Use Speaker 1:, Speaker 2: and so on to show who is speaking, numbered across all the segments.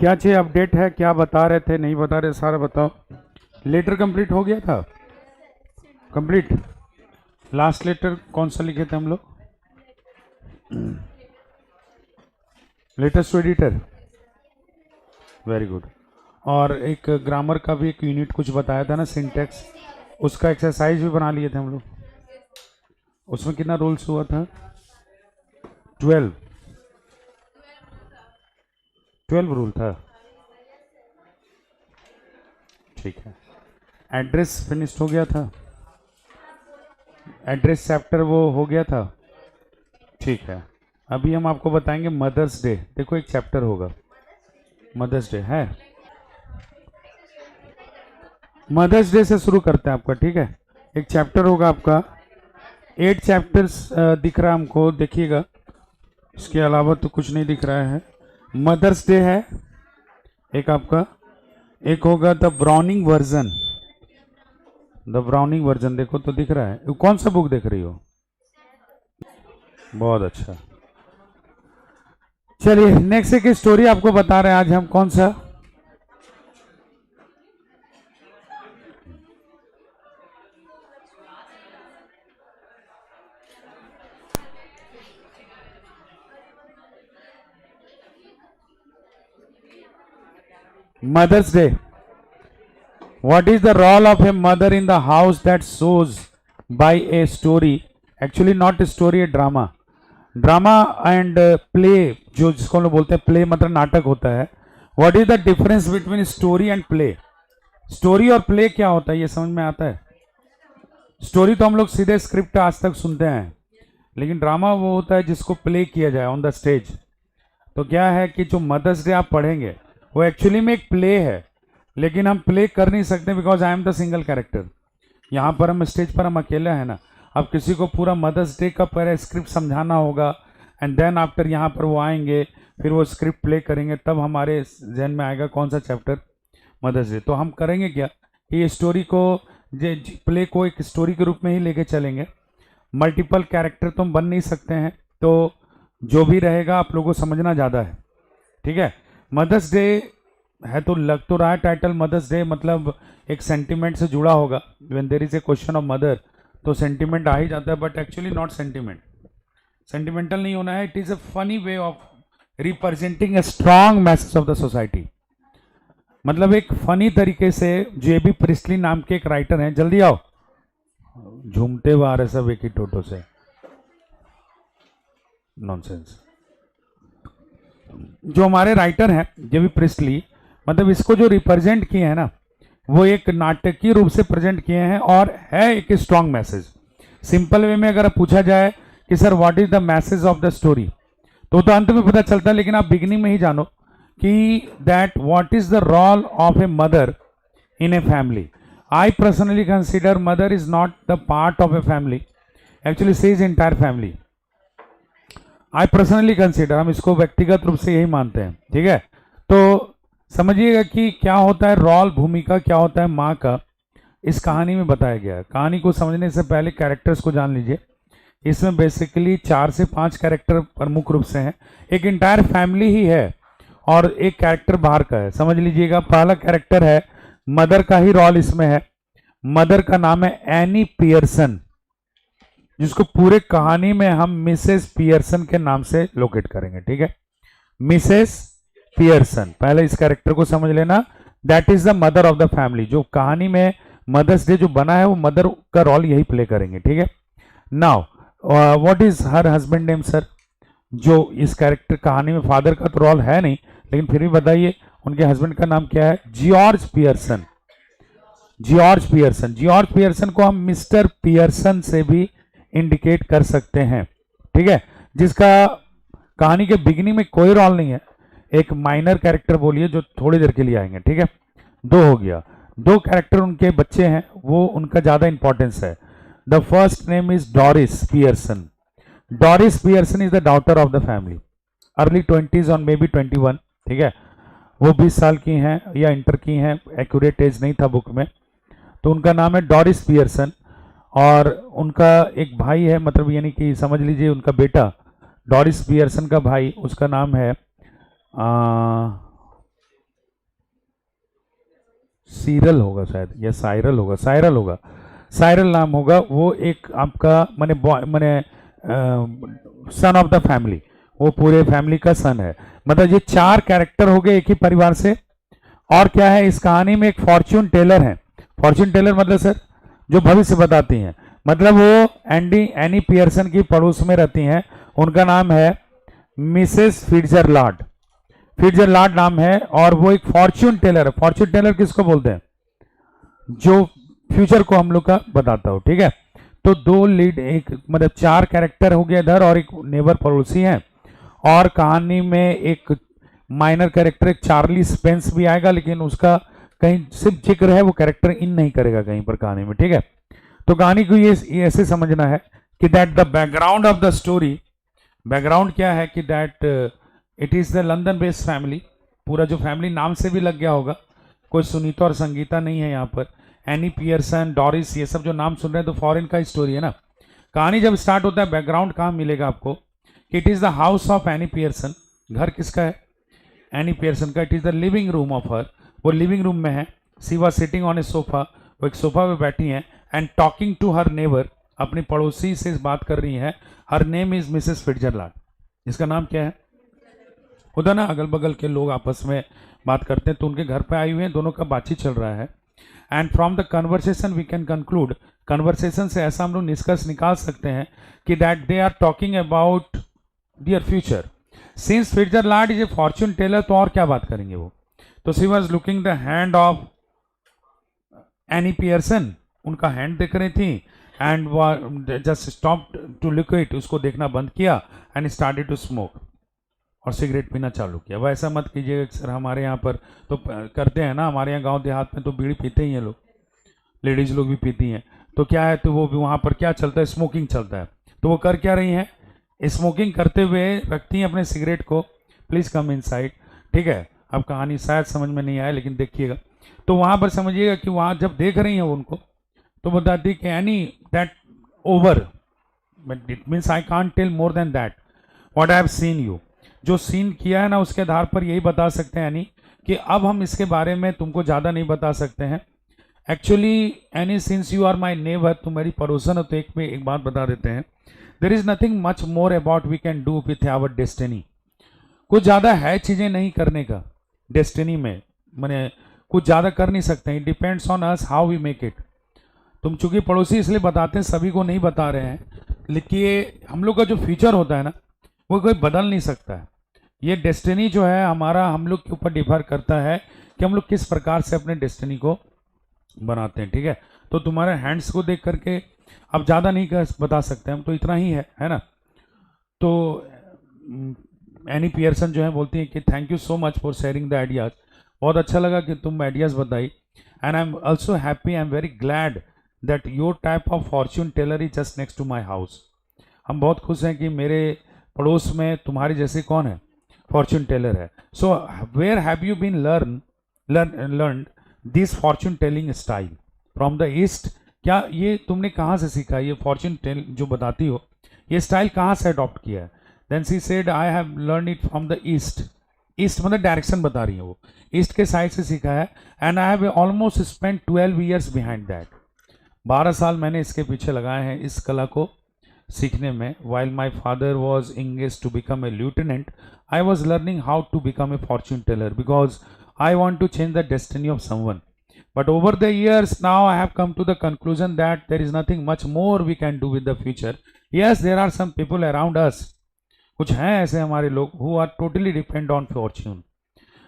Speaker 1: क्या चाहिए, अपडेट है, क्या बता रहे थे, नहीं बता रहे, सारा बताओ। लेटर कंप्लीट हो गया था? कंप्लीट। लास्ट लेटर कौन सा लिखे थे हम लोग? Letters to editor, very good. और एक ग्रामर का भी एक यूनिट कुछ बताया था ना, सिंटेक्स, उसका एक्सरसाइज भी बना लिए थे हम लोग। उसमें कितना रूल्स हुआ था? 12 रूल था। ठीक है। एड्रेस फिनिश्ड हो गया था? एड्रेस चैप्टर वो हो गया था? ठीक है। अभी हम आपको बताएंगे मदर्स डे। देखो एक चैप्टर होगा, मदर्स डे है। मदर्स डे से शुरू करते हैं आपका, ठीक है। एक चैप्टर होगा आपका, 8 चैप्टर्स दिख रहा है हमको, देखिएगा। इसके अलावा तो कुछ नहीं दिख रहा है। मदर्स डे है एक आपका, एक होगा the browning version. The browning version देखो तो दिख रहा है। कौन सा बुक देख रही हो? बहुत अच्छा। चलिए नेक्स्ट एक स्टोरी आपको बता रहे हैं आज हम। कौन सा? Mother's Day. What is the role of a mother in the house that shows by a story? Actually not a story, a drama. Drama and play, जो जिसको हम लोग बोलते हैं प्ले, मतलब नाटक होता है। What is the difference between story and play? Story और प्ले क्या होता है, ये समझ में आता है? स्टोरी तो हम लोग सीधे स्क्रिप्ट आज तक सुनते हैं, लेकिन ड्रामा वो होता है जिसको प्ले किया जाए ऑन द स्टेज। तो क्या है कि जो मदर्स डे आप पढ़ेंगे वो एक्चुअली में एक प्ले है, लेकिन हम प्ले कर नहीं सकते because I am the single character. यहाँ पर हम स्टेज पर हम अकेले हैं ना। अब किसी को पूरा मदर्स डे का पहले स्क्रिप्ट समझाना होगा, एंड देन आफ्टर यहाँ पर वो आएंगे, फिर वो स्क्रिप्ट प्ले करेंगे, तब हमारे जहन में आएगा कौन सा चैप्टर मदर्स डे। तो हम करेंगे क्या कि ये स्टोरी को, प्ले को एक स्टोरी के रूप में ही लेके चलेंगे। मल्टीपल कैरेक्टर तो हम बन नहीं सकते हैं, तो जो भी रहेगा आप लोगों को समझना ज़्यादा है, ठीक है। मदर्स डे है तो लग तो रहा है टाइटल मदर्स डे मतलब एक सेंटिमेंट से जुड़ा होगा। When there is a question of mother तो सेंटिमेंट आ ही जाता है, but actually not sentiment, sentimental नहीं होना है। It is a funny way of representing a strong message of the society. मतलब एक फनी तरीके से, जेबी प्रिस्टली नाम के एक राइटर हैं, जल्दी आओ, झूमते हुए आ रहे सब एक ही टोटो से, नॉनसेंस। जो हमारे राइटर हैं जेबी प्रिस्टली, मतलब इसको जो रिप्रेजेंट किए हैं ना, वो एक नाटकीय रूप से प्रेजेंट किए हैं और है एक स्ट्रॉन्ग मैसेज। सिंपल वे में अगर पूछा जाए कि sir what is the message of the story, तो अंत में पता चलता है, लेकिन आप बिगिनिंग में ही जानो कि that what is the role of a mother in a family. I personally consider mother is not the part of a family, actually she is entire family. I personally consider, हम इसको व्यक्तिगत रूप से यही मानते हैं, ठीक है। तो समझिएगा कि क्या होता है रोल, भूमिका क्या होता है माँ का, इस कहानी में बताया गया है। कहानी को समझने से पहले कैरेक्टर्स को जान लीजिए। इसमें बेसिकली 4 से 5 कैरेक्टर प्रमुख रूप से हैं। एक इंटायर फैमिली ही है और एक कैरेक्टर बाहर का है, समझ लीजिएगा। पहला कैरेक्टर है, मदर का ही रोल इसमें है। मदर का नाम है एनी पियर्सन, जिसको पूरे कहानी में हम मिसेस पियर्सन के नाम से लोकेट करेंगे, ठीक है। मिसेस पियर्सन, पहले इस कैरेक्टर को समझ लेना। That is the mother of the family. जो कहानी में मदर्स डे जो बना है वो मदर का रोल यही प्ले करेंगे, ठीक है। Now what is her husband name sir? जो इस कैरेक्टर कहानी में फादर का तो रोल है नहीं, लेकिन फिर भी बताइए उनके हस्बैंड का नाम क्या है? George Pearson. George Pearson, George Pearson को हम मिस्टर पियर्सन से भी इंडिकेट कर सकते हैं, ठीक है। जिसका कहानी के बिगिनिंग में कोई रोल नहीं है, एक माइनर कैरेक्टर बोलिए जो थोड़ी देर के लिए आएंगे, ठीक है। 2 हो गया। 2 कैरेक्टर उनके बच्चे हैं, वो उनका ज्यादा इंपॉर्टेंस है। The first name is Doris Pearson. Doris Pearson is the daughter of the family, early 20s और मे बी 21, ठीक है। वो 20 साल की हैं या इंटर की हैं, एक्यूरेट एज नहीं था बुक में। तो उनका नाम है डॉरिस पियर्सन, और उनका एक भाई है, मतलब यानी कि समझ लीजिए उनका बेटा, डॉरिस पियर्सन का भाई, उसका नाम है सीरल होगा शायद, या साइरल होगा, साइरल होगा, साइरल नाम होगा। वो एक आपका मैंने सन ऑफ द फैमिली, वो पूरे फैमिली का सन है। मतलब ये 4 कैरेक्टर हो गए एक ही परिवार से। और क्या है इस कहानी में, एक फॉर्च्यून टेलर है। फॉर्च्यून टेलर मतलब सर जो भविष्य बताती हैं, मतलब वो एनी पियर्सन की पड़ोस में रहती हैं। उनका नाम है मिसेस फिट्जरलॉर्ड, फिट्जरलॉर्ड नाम है, और वो एक फॉर्च्यून टेलर है। फॉर्च्यून टेलर किसको बोलते हैं, जो फ्यूचर को हम लोग का बताता हो, ठीक है। तो 2 लीड, एक मतलब 4 कैरेक्टर हो गया इधर, और एक नेबर पड़ोसी है। और कहानी में एक माइनर कैरेक्टर, एक चार्ली स्पेंस भी आएगा, लेकिन उसका कहीं सिर्फ जिक्र है, वो कैरेक्टर इन नहीं करेगा कहीं पर कहानी में, ठीक है। तो कहानी को ये ऐसे समझना है कि that the background of the story, background क्या है कि that it is the London based family. पूरा जो फैमिली नाम से भी लग गया होगा, कोई सुनीता और संगीता नहीं है यहाँ पर, एनी पियर्सन, डॉरिस, ये सब जो नाम सुन रहे हैं तो फॉरेन का स्टोरी है ना। कहानी जब स्टार्ट होता है, बैकग्राउंड कहाँ मिलेगा आपको, it is the house of Annie Pearson. घर किसका है, एनी पियर्सन का। It is the living room of her, वो लिविंग रूम में है। She was sitting on a sofa, वो एक सोफा पे बैठी हैं, and talking to her neighbour, अपनी पड़ोसी से बात कर रही है। Her name is Mrs Fitzgerald, इसका नाम क्या है। उधर ना अगल बगल के लोग आपस में बात करते हैं, तो उनके घर पे आए हुए हैं, दोनों का बातचीत चल रहा है। And from the conversation we can conclude, conversation से ऐसा हम लोग निष्कर्ष निकाल सकते हैं कि that they are talking about their future. Since Fitzgerald is a fortune teller, तो और क्या बात करेंगे वो। तो she was looking the hand of Annie Pearson, उनका हैंड देख रही थी, and just stop to look it, उसको देखना बंद किया, एंड स्टार्टेड टू स्मोक, और सिगरेट पीना चालू किया। वह ऐसा मत कीजिएगा सर, हमारे यहाँ पर तो करते हैं ना, हमारे यहाँ गांव देहात में तो बीड़ी पीते ही हैं लोग, लेडीज लोग भी पीती हैं। तो क्या है, तो वो भी वहाँ पर क्या चलता है, स्मोकिंग चलता है। तो वो कर क्या रही हैं, स्मोकिंग करते हुए रखती हैं अपने सिगरेट को। प्लीज़ कम इनसाइड, ठीक है। अब कहानी शायद समझ में नहीं आए, लेकिन देखिएगा। तो वहाँ पर समझिएगा कि वहाँ जब देख रही हैं उनको, तो बताती कि Annie that over, but it means I can't tell more than that what I have seen you. जो सीन किया है ना, उसके आधार पर यही बता सकते हैं यानी कि अब हम इसके बारे में तुमको ज़्यादा नहीं बता सकते हैं। Actually Annie since you are my neighbour, तुम मेरी पड़ोसन हो, तो एक बात बता देते हैं, there is nothing much more about we can do with our destiny. कुछ ज़्यादा है चीज़ें नहीं करने का डेस्टिनी में, मैंने कुछ ज़्यादा कर नहीं सकते। It depends on us how we make it. तुम चूंकि पड़ोसी इसलिए बताते हैं, सभी को नहीं बता रहे हैं, लेकिन हम लोग का जो फ्यूचर होता है ना, वो कोई बदल नहीं सकता है। ये डेस्टिनी जो है हमारा, हम लोग के ऊपर डिफर करता है कि हम लोग किस प्रकार से अपने डेस्टिनी को बनाते हैं, ठीक है। तो तुम्हारे हैंड्स को देख करके अब ज़्यादा नहीं बता सकते हम, तो इतना ही है ना। तो एनी पियर्सन जो है बोलती है कि thank you so much for sharing the ideas, बहुत अच्छा लगा कि तुम आइडियाज़ बताई, and I am also happy, I am very glad that your type of fortune teller is just next to my house. हम बहुत खुश हैं कि मेरे पड़ोस में तुम्हारे जैसे कौन है, फॉर्च्यून टेलर है। So where have you been learn this fortune telling style from the East. क्या ये तुमने कहाँ से सीखा, ये फॉर्च्यून टेल जो बताती हो, ये स्टाइल कहाँ से अडॉप्ट किया है। Then she said I have learn it from the East. East मतलब डायरेक्शन बता रही है वो, ईस्ट के साइड से सीखा है। And I have almost spend 12 years behind that. 12 साल मैंने इसके पीछे लगाए हैं इस कला को सीखने में। While my father was engage to become a lieutenant, I was learning how to become a fortune teller because I want to change the destiny of someone. But over the years now I have come to the conclusion that there is nothing much more we can do with the future. Yes, there are some people around us, कुछ हैं ऐसे हमारे लोग who are totally depend on fortune,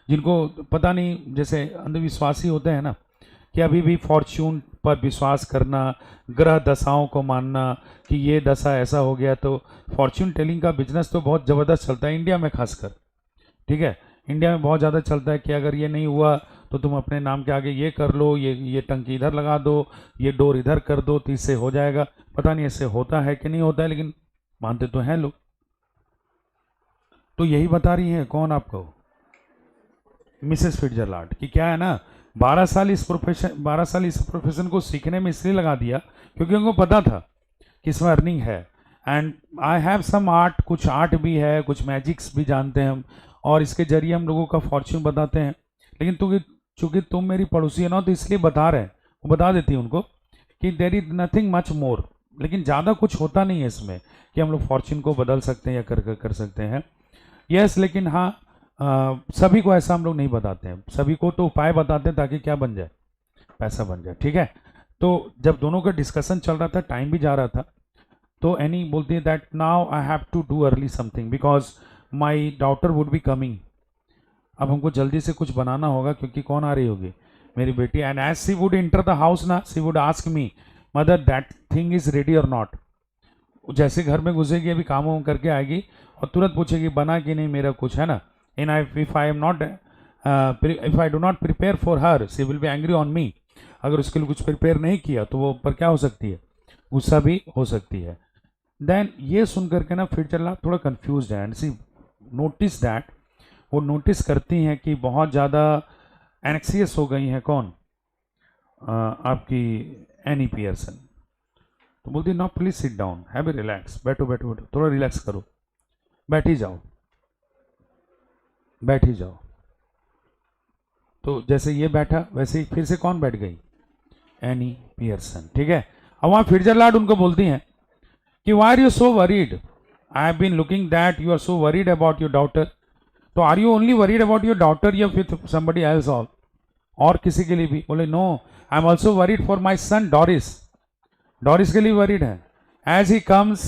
Speaker 1: जिनको पता नहीं, जैसे अंधविश्वासी होते हैं ना, कि अभी भी फॉर्च्यून पर विश्वास करना, ग्रह दशाओं को मानना कि ये दशा ऐसा हो गया। तो फॉर्च्यून टेलिंग का बिजनेस तो बहुत ज़बरदस्त चलता है इंडिया में खासकर, ठीक है। इंडिया में बहुत ज़्यादा चलता है कि अगर ये नहीं हुआ तो तुम अपने नाम के आगे ये कर लो, ये टंकी इधर लगा दो, ये डोर इधर कर दो, तो इससे हो जाएगा। पता नहीं ऐसे होता है कि नहीं होता है, लेकिन मानते तो हैं लोग। तो यही बता रही है कौन आपको, मिसेस फिट्जरलॉर्ड, कि क्या है ना, 12 साल इस प्रोफेशन को सीखने में इसलिए लगा दिया क्योंकि उनको पता था कि इसमें अर्निंग है। And I have some art, कुछ आर्ट भी है, कुछ मैजिक्स भी जानते हैं हम, और इसके जरिए हम लोगों का फॉर्च्यून बताते हैं। लेकिन चूंकि तुम मेरी पड़ोसी है ना, तो इसलिए बता रहे हैं, वो बता देती है उनको कि देर इज नथिंग मच मोर, लेकिन ज़्यादा कुछ होता नहीं है इसमें कि हम लोग फॉर्च्यून को बदल सकते हैं या कर सकते हैं। यस, लेकिन हाँ, सभी को ऐसा हम लोग नहीं बताते हैं, सभी को तो उपाय बताते हैं ताकि क्या बन जाए, पैसा बन जाए, ठीक है। तो जब दोनों का डिस्कशन चल रहा था, टाइम भी जा रहा था, तो एनी बोलती है that now I have to do early something because my daughter would be coming. अब हमको जल्दी से कुछ बनाना होगा क्योंकि कौन आ रही होगी, मेरी बेटी। And as she would enter the house ना, she would ask me mother that thing is ready or not. जैसे घर में घुसेगी, अभी काम वाम करके आएगी और तुरंत पूछेगी बना कि नहीं मेरा कुछ, है ना। In if I am not if I do not prepare for her, she will be angry on me. अगर उसके लिए कुछ प्रिपेयर नहीं किया तो वो पर क्या हो सकती है, गुस्सा भी हो सकती है। देन ये सुन करके ना फिर चला थोड़ा कंफ्यूज है, एंड सी नोटिस दैट, वो नोटिस करती हैं कि बहुत ज़्यादा एनेक्सियस हो गई हैं। कौन? आपकी एनी पियर्सन। तो बोलती no please sit down, have a relax, बैठो बैठो बैठो, थोड़ा रिलैक्स करो, बैठ ही जाओ बैठ ही जाओ। तो जैसे ये बैठा वैसे ही फिर से कौन बैठ गई, एनी पियर्सन, ठीक है। अब वहाँ फिट्जरलैंड उनको बोलती हैं कि why are you so worried, I have been looking that you are so worried about your daughter. तो are you only worried about your daughter या विथ समबडी एल्स ऑल, और किसी के लिए भी? बोले no, I am also worried for my son Doris, Doris के लिए वरीड है। As he comes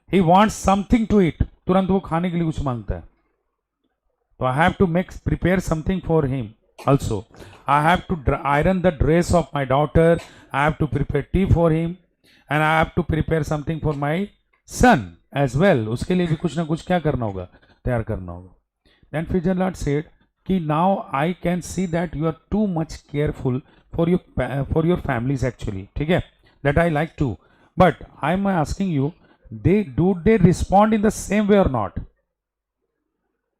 Speaker 1: he wants something to eat, तुरंत वो खाने के लिए कुछ मांगता है, तो I have to make prepare something for him also. I have to iron the dress of my daughter, I have to prepare tea for him, and I have to prepare something for my son as well. उसके लिए भी कुछ ना कुछ क्या करना होगा, तैयार करना होगा। देन फिट्जरलैंड सेड कि now I can see that you are too much careful for your families actually, ठीक है, that I like to, but I am asking you they respond in the same way और not?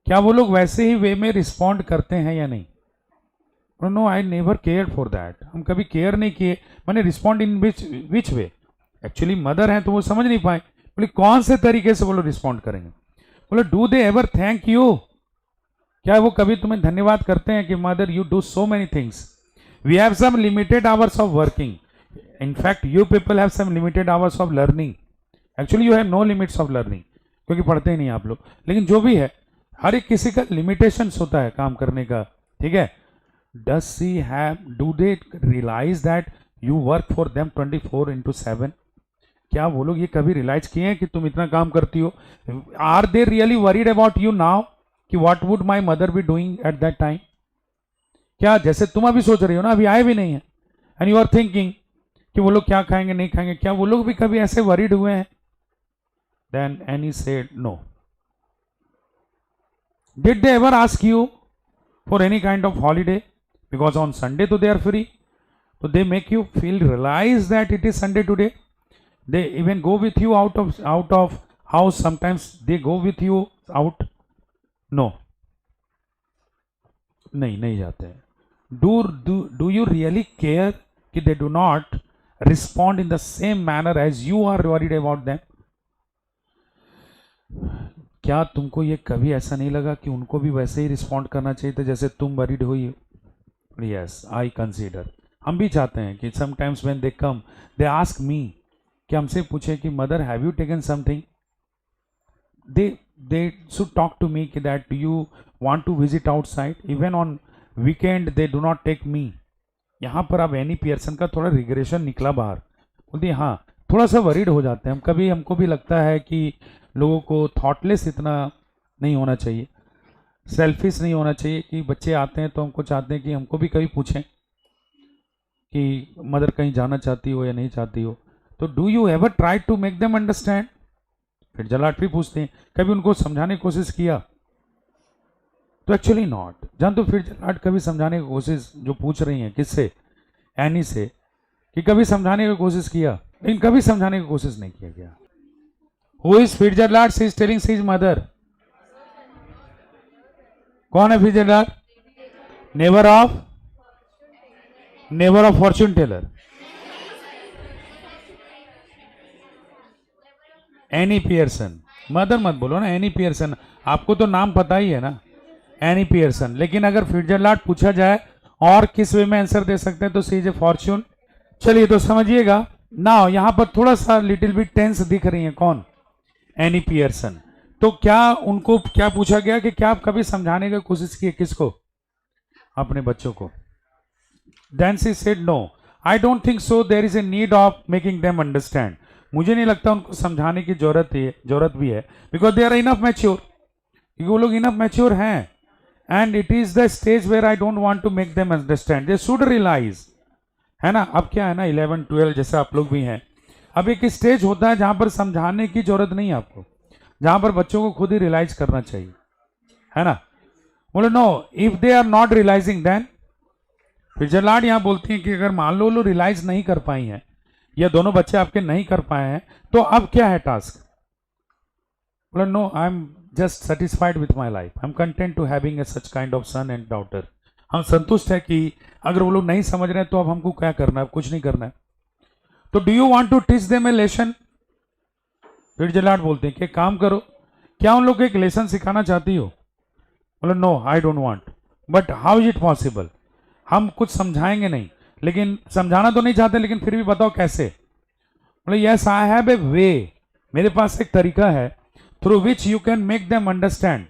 Speaker 1: क्या वो लोग वैसे ही वे में respond करते हैं या नहीं? No, I never care for that, हम कभी केयर नहीं किए। मैंने respond in which way? Actually mother हैं तो वो समझ नहीं पाए। बोले कौन से तरीके से वो लोग रिस्पॉन्ड करेंगे? बोले do they ever thank you, क्या वो कभी तुम्हें धन्यवाद करते हैं कि mother you do so many things, we have some limited hours of working, in fact you people have some limited hours of learning, actually you have no limits of learning, क्योंकि पढ़ते ही नहीं आप लोग, लेकिन जो भी है हर एक किसी का लिमिटेशंस होता है काम करने का, ठीक है। does she have, do they realize that you work for them 24/7? क्या वो लोग ये कभी रियलाइज किए हैं कि तुम इतना काम करती हो? Are they really worried about you now कि what would my mother be doing at that time? क्या जैसे तुम अभी सोच रही हो ना, अभी आए भी नहीं है, एंड यू आर थिंकिंग कि वो लोग क्या खाएंगे नहीं खाएंगे, क्या वो लोग भी कभी ऐसे वरीड हुए हैं? Then Annie said no. Did they ever ask you for any kind of holiday? Because on Sunday तो दे आर फ्री, तो they make you feel realise that it is Sunday today. They even go with you out of house, sometimes they go with you out? No, नहीं जाते। Do you really care कि they do not respond in the same manner as you are worried about them? क्या तुमको ये कभी ऐसा नहीं लगा कि उनको भी वैसे ही रिस्पॉन्ड करना चाहिए था जैसे तुम वरीड हुई हो? यस, आई कंसीडर, हम भी चाहते हैं कि sometimes when they come they ask me, कि हमसे पूछे कि mother have you taken something, they should talk to me कि that do you want to visit outside, even on weekend they do not take me. यहाँ पर अब any Pearson का थोड़ा रिग्रेशन निकला बाहर, बोलती हाँ थोड़ा सा वरीड हो जाते हैं हम कभी, हमको भी लगता है कि लोगों को थॉटलेस इतना नहीं होना चाहिए, सेल्फिश नहीं होना चाहिए कि बच्चे आते हैं तो हमको चाहते हैं कि हमको भी कभी पूछें कि मदर कहीं जाना चाहती हो या नहीं चाहती हो। तो do you ever try to make them understand? फिर जलाट भी पूछते हैं कभी उनको समझाने की कोशिश किया? तो एक्चुअली नॉट। जान तो फिर जलाट कभी समझाने की कोशिश जो पूछ रही हैं किससे, एनी से, कि कभी समझाने की कोशिश किया? लेकिन कभी समझाने की कोशिश नहीं किया गया। Who is Fitzgerald? She is telling she is mother. कौन है Fitzgerald? Neighbour of fortune teller. Annie Pearson. Mother मत बोलो ना, एनी पियर्सन, आपको तो नाम पता ही है ना, एनी पियर्सन। लेकिन अगर फिट्जरलैंड पूछा जाए और किस वे में आंसर दे सकते हैं, तो सी इज ए फॉर्च्यून। चलिए तो समझिएगा ना, यहां पर थोड़ा सा लिटिल बिट टेंस दिख रही है, कौन, एनी पियर्सन। तो क्या उनको क्या पूछा गया कि क्या आप कभी समझाने की कोशिश की, किसको, अपने बच्चों को। Then she said no, I don't think so there is a need of making them understand. मुझे नहीं लगता उनको समझाने की जरूरत भी है, because they are enough mature, क्योंकि वो लोग इनफ मैच्योर हैं। And it is the stage where I don't want to make them understand, they should realise, है ना। अब क्या है ना, 11 12 जैसे आप लोग भी हैं, अब एक स्टेज होता है जहां पर समझाने की जरूरत नहीं है आपको, जहां पर बच्चों को खुद ही रियलाइज करना चाहिए, है ना। बोले no, if they are not realising then, Fitzgerald यहां बोलती हैं कि अगर मान लो लोग रियलाइज नहीं कर पाई हैं, या दोनों बच्चे आपके नहीं कर पाए हैं, तो अब क्या है टास्क। बोले no, I am just satisfied with my life, I am content to having a such kind of son and daughter. हम संतुष्ट है कि अगर वो लोग नहीं समझ रहे हैं तो अब हमको क्या करना है, कुछ नहीं करना है। तो do you want to teach them a lesson, Fitzgerald बोलते हैं कि काम करो, क्या उन लोग को एक लेसन सिखाना चाहती हो। बोले no, I don't want, but how is it possible. हम कुछ समझाएंगे नहीं, लेकिन समझाना तो नहीं चाहते, लेकिन फिर भी बताओ कैसे। बोले यस, आई हैव ए वे, मेरे पास एक तरीका है, through which you can make them understand,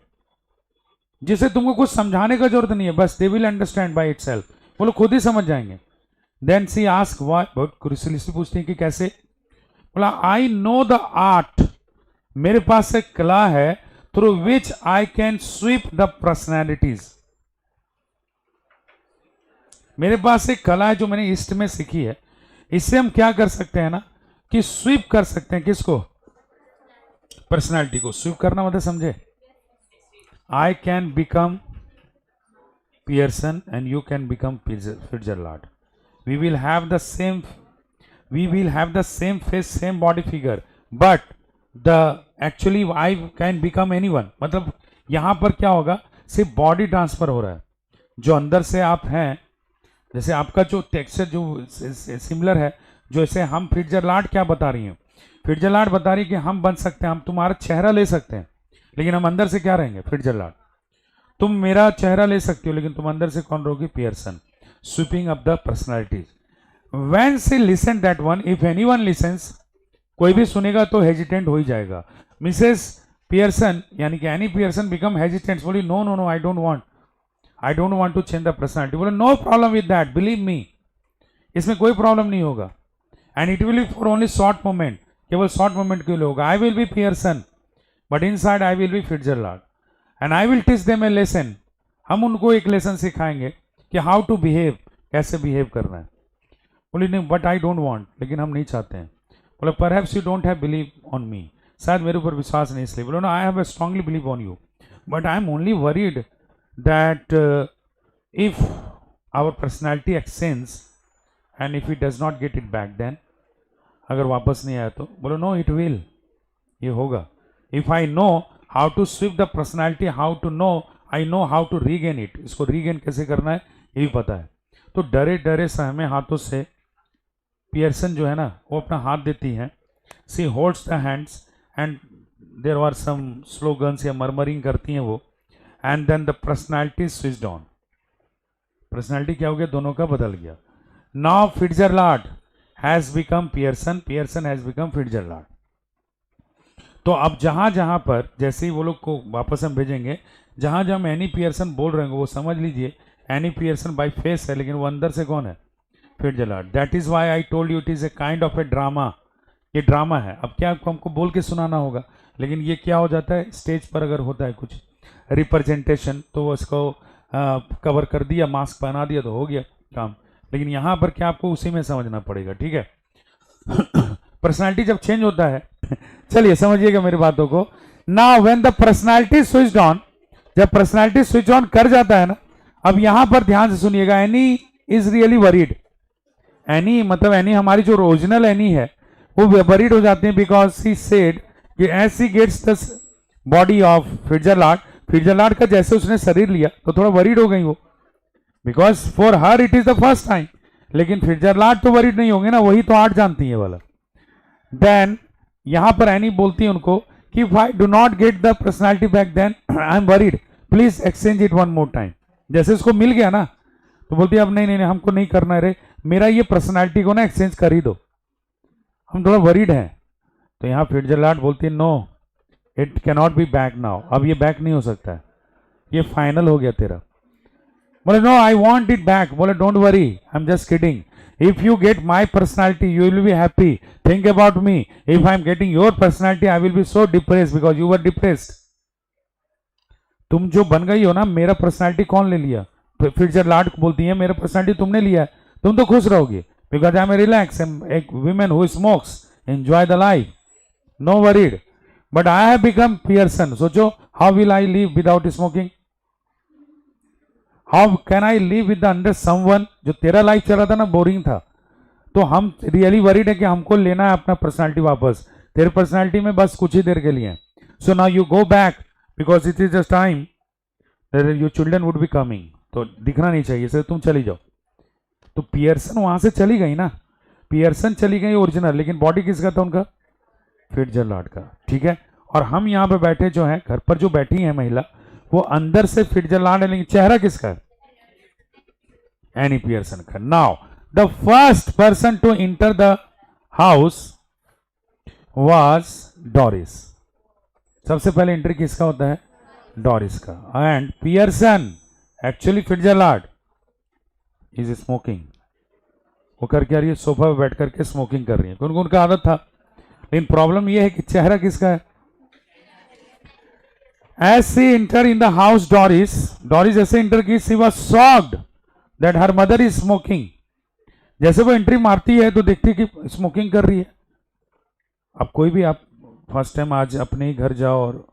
Speaker 1: जिसे तुमको कुछ समझाने का जरूरत नहीं है, बस they will understand by itself, वो लोग खुद ही समझ जाएंगे। देन सी आस्क व्हाई, बहुत क्यूरियसली पूछते हैं कि कैसे। बोला आई नो द आर्ट, मेरे पास एक कला है, through which I can sweep the personalities, मेरे पास एक कला है जो मैंने ईस्ट में सीखी है, इससे हम क्या कर सकते हैं ना, कि स्वीप कर सकते हैं, किसको, पर्सनैलिटी को। स्वीप करना मतलब समझे, I can become Pearson and you can become Fitzgerald, we will have the same face, same body figure, but the actually I can become anyone। मतलब यहां पर क्या होगा, सिर्फ बॉडी ट्रांसफर हो रहा है, जो अंदर से आप हैं, जैसे आपका जो टेक्सचर जो सिमिलर है, जो ऐसे हम फिट्जरलैंड क्या बता रही हैं, फिट्जरलैंड बता रही है कि हम बन सकते हैं, हम तुम्हारा चेहरा ले सकते हैं, लेकिन हम अंदर से क्या रहेंगे, फिट्जरलैंड। तुम मेरा चेहरा ले सकते हो, लेकिन तुम अंदर से कौन रहोगे, Pearson. Sweeping up the personalities. When she listened that one, if anyone listens, कोई भी सुनेगा तो हेजिटेंट हो ही जाएगा। मिसेस पियर्सन यानी कि एनी पियर्सन बिकम हेजिटेंट, बोली no no no, I don't want to change the personality. बोले no problem with that, believe me, इसमें कोई प्रॉब्लम नहीं होगा। And it will be for only short moment, केवल short moment के लिए होगा। I will be Pearson but inside I will be Fitzgerald and I will teach them a lesson, हम उनको एक लेसन सिखाएंगे कि हाउ टू बिहेव, कैसे बिहेव करना है। बोली नहीं, बट आई डोंट वांट, लेकिन हम नहीं चाहते हैं। बोले perhaps you don't have believe on me, शायद मेरे ऊपर विश्वास नहीं इसलिए। बोलो ना, I have a strongly believe on you, but I am only worried that if our personality exchange and if it does not get it back, then अगर वापस नहीं आया तो। बोलो नो, इट विल, ये होगा। If I know how to sweep the personality, how to know, I know how to regain it, इसको regain कैसे करना है ये भी पता है। तो डरे डरे सहमे हाथों से पियर्सन जो है ना, वो अपना हाथ देती हैं। She holds the hands and there are some slogans या मरमरिंग करती हैं वो। And then the personality switched on, personality क्या हो गया, दोनों का बदल गया। Now Fitzgerald has become Pearson, Pearson has become Fitzgerald. तो अब जहां जहां पर, जैसे ही वो लोग को वापस हम भेजेंगे, जहां जहां हम एनी पियर्सन बोल रहे हैं वो समझ लीजिए एनी पियर्सन बाय फेस है, लेकिन वो अंदर से कौन है, Fitzgerald. That is why I told you it is a kind of a drama, ये ड्रामा है। अब क्या हमको बोल के सुनाना होगा, लेकिन ये क्या हो जाता है, स्टेज पर अगर होता है कुछ रिप्रेजेंटेशन तो उसको कवर कर दिया, मास्क पहना दिया तो हो गया काम। लेकिन यहाँ पर क्या आपको उसी में समझना पड़ेगा, ठीक है। पर्सनालिटी जब चेंज होता है चलिए समझिएगा मेरी बातों को। Now when the personality switched on, जब पर्सनालिटी स्विच ऑन कर जाता है ना, अब यहां पर ध्यान से सुनिएगा, any is really worried. Any मतलब एनी हमारी जो ओरिजिनल एनी है वो वरीड हो जाते हैं, बिकॉज शी सेड कि as she gets the body of Fitzgerald, Fitzgerald का जैसे उसने शरीर लिया तो थोड़ा वरीड हो गई वो, because for her it is the first time. लेकिन फिट्जरलैंड तो वरीड नहीं होंगे ना, वही तो आर्ट जानती है वाला। देन यहां पर एनी बोलती है उनको कि if I do not get the personality back then I am worried, please exchange it one more time। जैसे उसको मिल गया ना, तो बोलती है अब नहीं नहीं नहीं हमको नहीं करना है रे, मेरा ये पर्सनालिटी को ना एक्सचेंज कर ही दो, हम थोड़ा वरीड हैं। तो यहाँ फिट्जरलैंड बोलती है no it can not be back now, अब ये बैक नहीं हो सकता है, ये फाइनल हो गया तेरा। बोले no I want it back, बोले don't worry I am just kidding, if you get my personality you will be happy, think about me, if I am getting your personality I will be so depressed because you were depressed। तुम जो बन गई हो ना, मेरा personality कौन ले लिया? फिट्जरलैंड बोलती है मेरा पर्सनालिटी तुमने लिया है, तुम तो खुश रहोगे बिकॉज आई एम रिलैक्स, एक women who smokes enjoy the life, no worried, but I have become Pearson. सोचो how will I live without smoking, how can I live with under someone, जो तेरा लाइफ चला था ना boring था, तो हम रियली वरीड है कि हमको लेना है अपना पर्सनालिटी वापस, तेरे पर्सनालिटी में बस कुछ ही देर के लिए। So now you go back because it is just time your children would be coming, तो दिखना नहीं चाहिए सर, तुम चली जाओ। तो पियर्सन वहां से चली गई ना, पियर्सन चली गई ओरिजिनल, लेकिन बॉडी किसका था उनका? फिट्जरलैंड का, ठीक है। और हम यहाँ पे बैठे जो हैं, घर पर जो बैठी है महिला, वो अंदर से फिट्जरलैंड है, लेकिन चेहरा किसका है? एनी पियर्सन का। Now the first person to enter the house was Doris, सबसे पहले एंट्री किसका होता है? डोरिस का। And Pearson actually Fitzgerald is smoking, वो करके आ रही है सोफा पे बैठ करके स्मोकिंग कर रही है, क्योंकि उनका आदत था, लेकिन प्रॉब्लम यह है कि चेहरा किसका है? As she entered in the house, Doris ऐसे इंटर की, she was shocked that her mother is smoking। जैसे वो एंट्री मारती है तो देखती है कि स्मोकिंग कर रही है। अब कोई भी आप फर्स्ट टाइम आज अपने ही घर जाओ और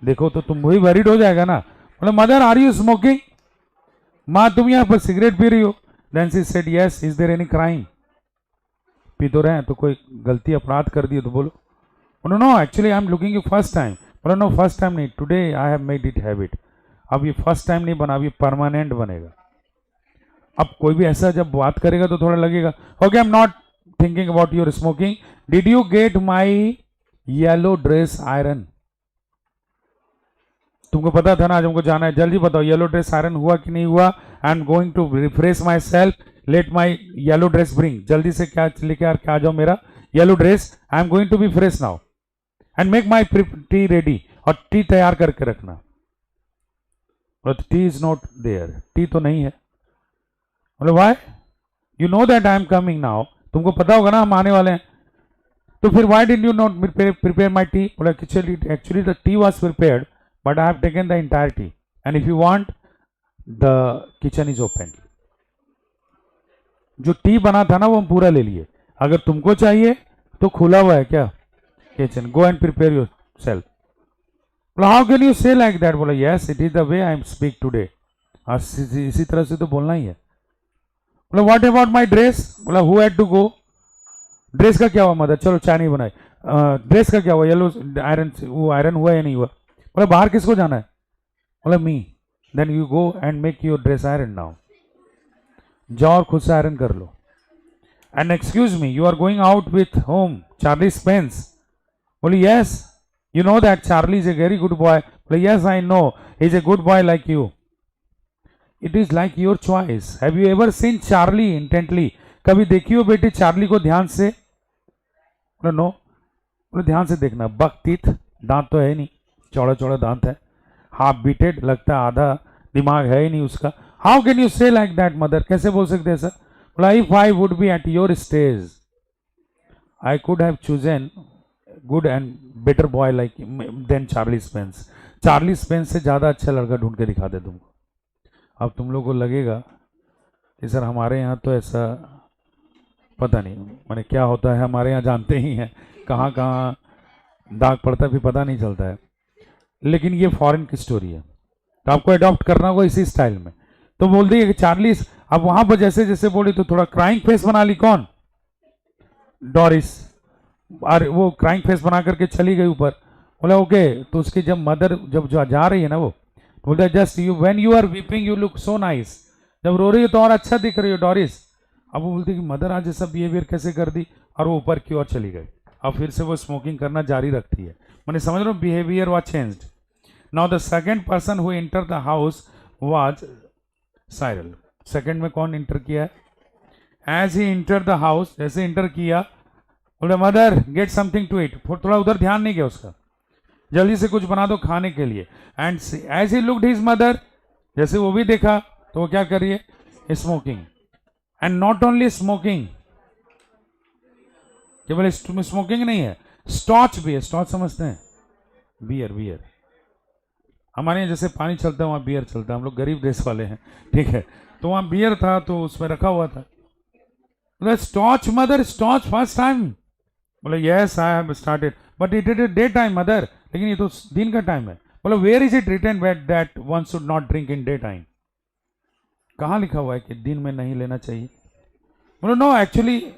Speaker 1: देखो तो तुम वही वरीड हो जाएगा ना, मतलब मदर आर यू स्मोकिंग, माँ तुम यहाँ पर सिगरेट पी रही हो। Then she said yes, is there any crime, पी तो रहे हैं, तो कोई गलती अपराध कर दिए तो बोलो। No no actually I am looking you first time, बोला नो फर्स्ट टाइम नहीं, today I have made it habit, अब ये फर्स्ट टाइम नहीं बना, अब ये परमानेंट बनेगा। अब कोई भी ऐसा जब बात करेगा तो थोड़ा लगेगा okay I am not thinking about your smoking, did you get my yellow dress iron, तुमको पता था ना आज हमको जाना है, जल्दी बताओ येलो ड्रेस आयरन हुआ कि नहीं हुआ? I am going to refresh my self, let my yellow dress bring, जल्दी से क्या लेके आ जाओ मेरा yellow dress, I am going to be fresh now and make my tea ready, और टी तैयार करके रखना। But tea is not there, tea तो नहीं है। बोले why? You know that I am coming now, तुमको पता होगा ना हम आने वाले हैं, तो फिर why did you not prepare my tea? बोला actually the tea was prepared but I have taken the entire tea and if you want the kitchen is open. जो टी बना था ना वो हम पूरा ले लिए, अगर तुमको चाहिए तो खुला हुआ है क्या kitchen, go and prepare your self. बोला how can you say like that? बोला yes it is the way I am speak today, इसी तरह से तो बोलना ही है। बोला व्हाट अबाउट माई ड्रेस? बोला who had to go? Dress का क्या हुआ मदर? चलो चाय नहीं बनाई, ड्रेस का क्या हुआ? येलो आयरन, वो आयरन हुआ या नहीं हुआ? बोला बाहर किसको जाना है? बोला me. Then you go and make your dress iron now, जाओ और खुद से आयरन कर लो। And excuse me you are going out with home Charlie Spence? बोली yes, you know that Charlie is a very good boy? Well, yes I know he's a good boy like you, it is like your choice, have you ever seen Charlie intently? कभी देखी हो बेटे Charlie को ध्यान से? बोले no. बोले ध्यान से देखना, बक टीथ, दांत तो है नहीं, चौड़ा चौड़ा दांत है, हाफ बीटेड लगता है, आधा दिमाग है ही नहीं उसका। How can you say like that mother, कैसे बोल सकते हैं सर? बोला if I would be at your stage I could have chosen good and better boy like then Charlie Spence, Charlie Spence से ज़्यादा अच्छा लड़का ढूंढ के दिखा दे तुमको। अब तुम लोग को लगेगा कि सर हमारे यहाँ तो ऐसा पता नहीं मैंने क्या होता है, हमारे यहाँ जानते ही हैं कहाँ कहाँ दाग पड़ता है, भी पता नहीं चलता है, लेकिन ये फॉरेन की स्टोरी है तो आपको अडॉप्ट करना होगा इसी स्टाइल में। तो बोल दी कि चार्ली, अब वहाँ पर जैसे जैसे बोली तो थोड़ा क्राइंग फेस बना ली, कौन? डोरिस, और वो क्राइंग फेस बना करके चली गई ऊपर। बोला ओके, तो उसकी जब मदर जब जा रही है ना, वो बोलता है just you when you are weeping you look so nice, जब रो रही हो तो और अच्छा दिख रही हो डोरिस। अब वो बोलती कि मदर आज ऐसा बिहेवियर कैसे कर दी, और वो ऊपर की ओर चली गई। अब फिर से वो स्मोकिंग करना जारी रखती है, मैंने समझ रहा हूँ behaviour was changed. Now the second person who enter the house was Cyril. Second में कौन इंटर किया है? As he enter the house, जैसे इंटर किया बोले mother get something to it, थोड़ा उधर ध्यान नहीं गया उसका, जल्दी से कुछ बना दो खाने के लिए। And as he looked his mother, जैसे वो भी देखा तो वो क्या कर रही है? Smoking. And not only smoking, केवल स्मोकिंग नहीं है, स्टॉच भी है। स्टॉच समझते हैं? Beer, beer. हमारे यहाँ जैसे पानी चलता है वहाँ बियर चलता है, हम लोग गरीब देश वाले हैं, ठीक है। तो वहाँ बियर था तो उसमें रखा हुआ था। बोले scotch mother, scotch first time? बोले yes I have started but it is day time mother, लेकिन ये तो दिन का टाइम है। बोले where is it written that one should not drink in day time? कहाँ लिखा हुआ है कि दिन में नहीं लेना चाहिए? बोले no actually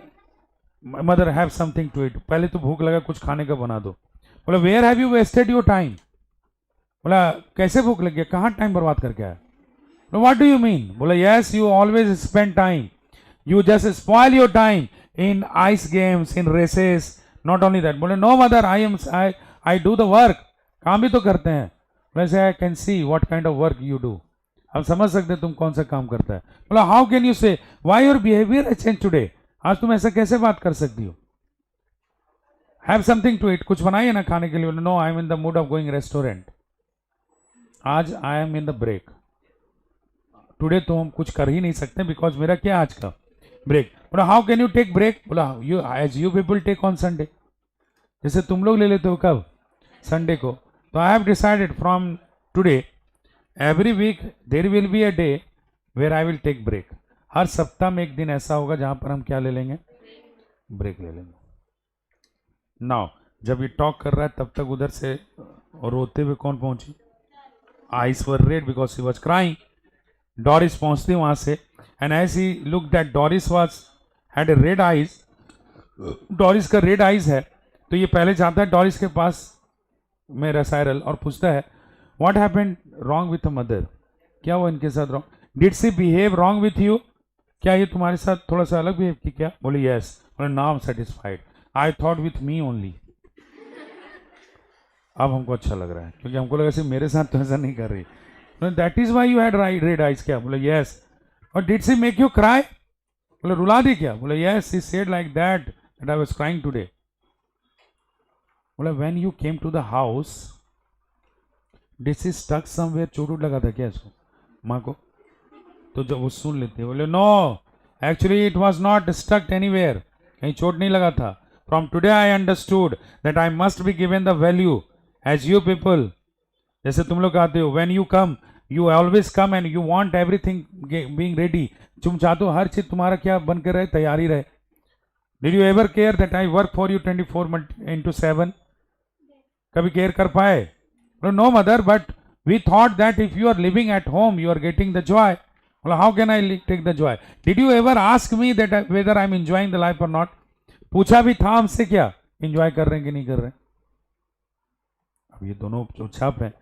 Speaker 1: mother have something to it, पहले तो भूख लगा कुछ खाने का बना दो। बोला where have you wasted your time? बोला कैसे भूख लग गया, कहाँ टाइम बर्बाद करके आया? What do you mean? बोला yes you always spend time, you just spoil your time in ice games, in races, not only that. बोले no mother, I do the work, काम भी तो करते हैं। वैसे I can see what kind of work you do, अब समझ सकते तुम कौन सा काम करता है। बोला how can you say why your behavior has changed today, आज तुम ऐसा कैसे बात कर सकती हो? have something to eat, कुछ बनाइए ना खाने के लिए। no I am in the mood of going restaurant, आज I am in the break, today तो हम कुछ कर ही नहीं सकते बिकॉज मेरा क्या आज का ब्रेक। बोला how can you take break? बोला you as you people take on Sunday, जैसे तुम लोग ले लेते हो कब? संडे को। तो I have decided from today every week there will be a day where I will take break, हर सप्ताह में एक दिन ऐसा होगा जहां पर हम क्या ले लेंगे? ब्रेक ले लेंगे। नाउ जब ये टॉक कर रहा है तब तक उधर से रोते हुए कौन पहुंची? Eyes were red because she was crying. Doris पहुंचती वहां से, and as he look that Doris was had a red eyes, डॉरिस का रेड आइज है, तो ये पहले जाता है डॉरिस के पास मेरा साइरल और पूछता है what happened wrong with mother, क्या वो इनके साथ wrong, did she behave wrong with you, क्या ये तुम्हारे साथ थोड़ा सा अलग बिहेव की क्या? बोले यस। बोले now I am satisfied, I thought with me only, अब हमको अच्छा लग रहा है क्योंकि हमको लगा सिर्फ मेरे साथ तो ऐसा नहीं कर रही। That is why you had red eyes क्या? बोले यस। और did she make you cry? बोले रुला दी क्या? बोले yes she said like that that I was crying today. बोले when you came to the house did she stuck somewhere, चोट उट लगा था क्या इसको माँ को? तो जब वो सुन लेते बोले no actually it was not stuck anywhere, कहीं चोट नहीं लगा था। From today I understood that I must be given the value as you people, जैसे तुम लोग आते हो when you come you always come and you want everything being ready, तुम चाहते हो हर चीज तुम्हारा क्या बन के रहे, तैयारी रहे। Did you ever care that I work for you 24/7? कभी केयर कर पाए? No mother but we thought that if you are living at home you are getting the joy. बोला how can I take the joy? Did you ever ask me that whether I am enjoying the life और not? पूछा भी था हमसे क्या enjoy कर रहे हैं कि नहीं कर रहे हैं? अब ये दोनों चुपचाप हैं,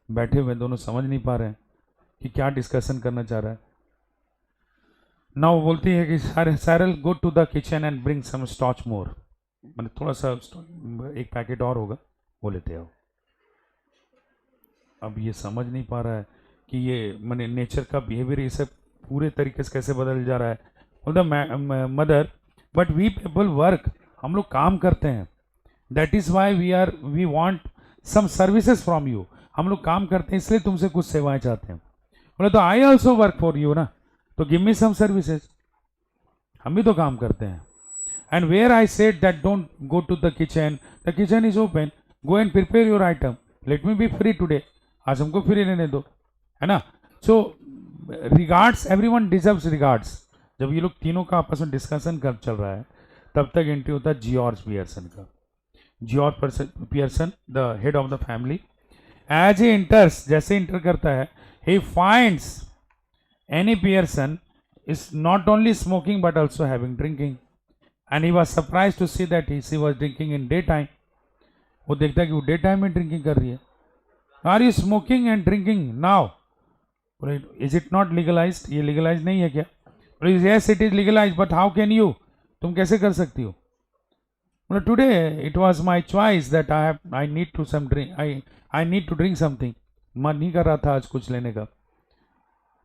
Speaker 1: बैठे हुए दोनों समझ नहीं पा रहे हैं कि क्या डिस्कशन करना चाह रहा है। नाउ बोलती है कि Cyril go to the kitchen and bring some stout more, मैंने थोड़ा सा एक पैकेट और होगा वो लेते आओ। अब ये समझ नहीं पा रहा है कि ये मैंने नेचर का बिहेवियर ये सब पूरे तरीके से कैसे बदल जा रहा है। Mother but we people work, हम लोग काम करते हैं, that is why we want some services from you, हम लोग काम करते हैं इसलिए तुमसे कुछ सेवाएं चाहते हैं। बोले तो I also work for you ना, तो गिव मी सम सर्विसेज, हम भी तो काम करते हैं। And where I said that don't go to the kitchen is open, go and prepare your item, let me be free today, आज हमको फ्री रहने दो, है ना। So regards, everyone deserves regards. जब ये लोग तीनों का आपस में डिस्कशन कर चल रहा है तब तक एंट्री होता है जॉर्ज पियर्सन का। George Pearson the head of the family, as he enters, जैसे इंटर करता है he finds Annie Pearson is not only smoking but also having drinking, and he was surprised to see that she was drinking in daytime. वो देखता है कि वो day time में drinking कर रही है। Are you smoking and drinking now? Is it not legalized, ये लीगलाइज नहीं है क्या? Yes it is legalize but how can you, तुम कैसे कर सकती हो? Today it was my choice that I need to drink something, मन नहीं कर रहा था आज कुछ लेने का।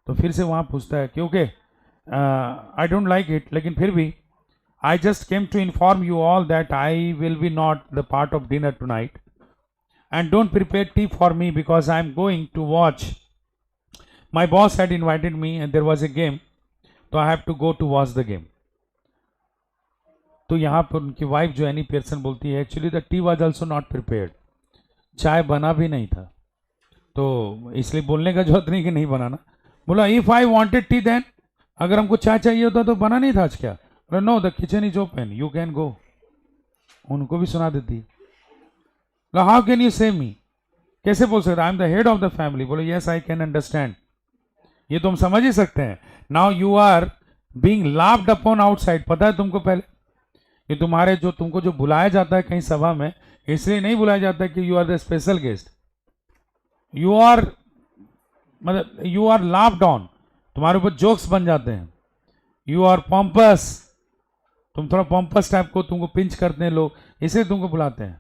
Speaker 1: तो फिर से वहाँ पूछता है क्योंकि आई डोंट लाइक इट, लेकिन फिर भी I just came to inform you all that I will be not the part of dinner tonight, and don't prepare tea for me because I am going to watch. My boss had invited me and there was a game, so I have to go to watch the game. तो यहाँ पर उनकी wife जो any Pearson बोलती है actually the tea was also not prepared, चाय बना भी नहीं था, तो इसलिए बोलने का जरूरत नहीं कि नहीं बनाना। बोला if I wanted tea then, अगर हमको चाय चाहिए होता तो बना नहीं था आज क्या? Know the kitchen is open you can go. उनको भी सुना देती। हाउ कैन यू से मी, कैसे बोल सकते I am the head of the family. बोले यस आई कैन अंडरस्टैंड, ये तो हम समझ ही सकते हैं। Now you are being laughed upon outside, पता है तुमको पहले कि तुम्हारे जो तुमको जो बुलाया जाता है कहीं सभा में, इसलिए नहीं बुलाया जाता कि you are the special guest, you are मतलब यू आर लाफ्ड ऑन, तुम्हारे ऊपर जोक्स बन जाते हैं। यू आर पॉम्पस, तुम थोड़ा पॉम्पस टाइप को तुमको पिंच करते हैं लोग, इसलिए तुमको बुलाते हैं।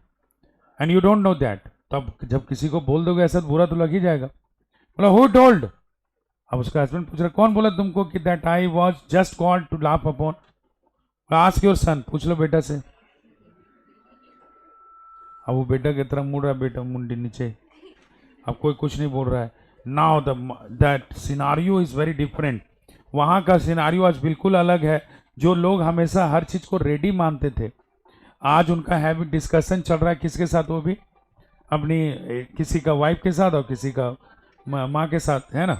Speaker 1: And you don't know that, तब जब किसी को बोल दोगे ऐसा तो बुरा तो लग ही जाएगा। बोला हु टोल्ड, अब उसका हस्बैंड पूछ रहा कौन बोला तुमको कि that I was just called to laugh upon. Ask your son, पूछ लो बेटा से। अब वो बेटा की तरफ मुड़ रहा है, बेटा मुंडी नीचे, अब कोई कुछ नहीं बोल रहा है। Now that scenario is very different, वहाँ का सिनारियो आज बिल्कुल अलग है। जो लोग हमेशा हर चीज को रेडी मानते थे, आज उनका हैवी डिस्कशन चल रहा है किसके साथ, वो भी अपनी किसी का वाइफ के साथ और किसी का माँ के साथ, है ना।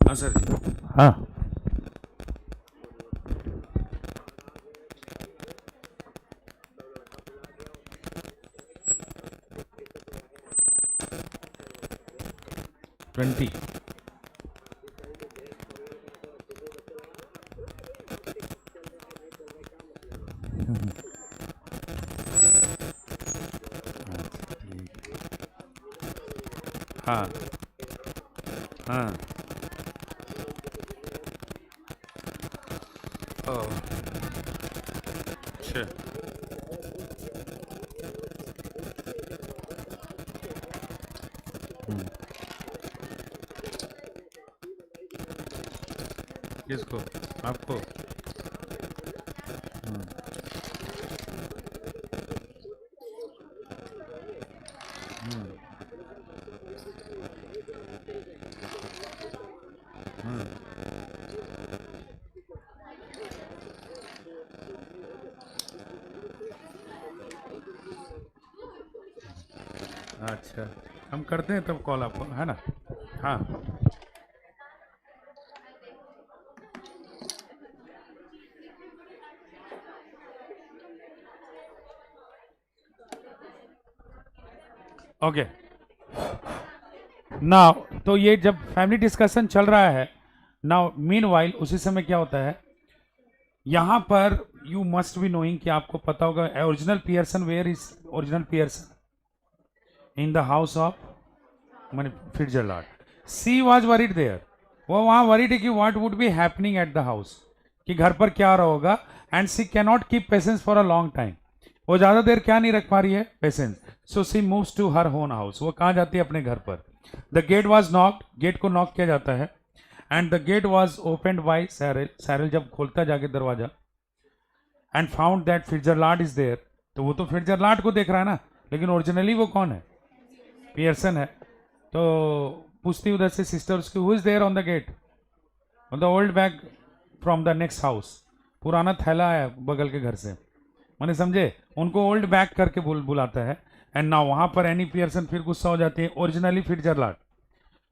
Speaker 1: हाँ सर जी, हाँ ट्वेंटी हाँ हाँ ओह अच्छा किसको, आपको? अच्छा, हम करते हैं तब कॉल आपको, है ना। हाँ ओके नाउ, तो ये जब फैमिली डिस्कशन चल रहा है नाउ, मीनवाइल उसी समय क्या होता है यहाँ पर, यू मस्ट बी नोइंग कि आपको पता होगा original Pearson, where is original Pearson? In the house of मैंने Fitzgerald. She was worried there, वो वहाँ वरीड है कि what would be happening at the house, कि घर पर क्या रहा होगा। And she can not keep patience for a long time, वो ज़्यादा देर क्या नहीं रख पा रही है, patience. So she moves to her own house, वो कहाँ जाती है, अपने घर पर। The gate was knocked, gate को नॉक किया जाता है। And the gate was opened by Cyril, Cyril जब खोलता जाके दरवाजा, and found that Fitzgerald is there, तो वो तो फिट्जरलैंड को देख रहा है ना, लेकिन ओरिजिनली वो कौन है, पियर्सन है। तो पूछती उधर से सिस्टर उसकी, who is there on the gate? The old bag from the next house, पुराना थैला है बगल के घर से, मैंने समझे, उनको ओल्ड बैग करके बुलाता है। एंड नाउ वहां पर एनी पियर्सन फिर गुस्सा हो जाती है, ओरिजिनली फिट्जरलैंड,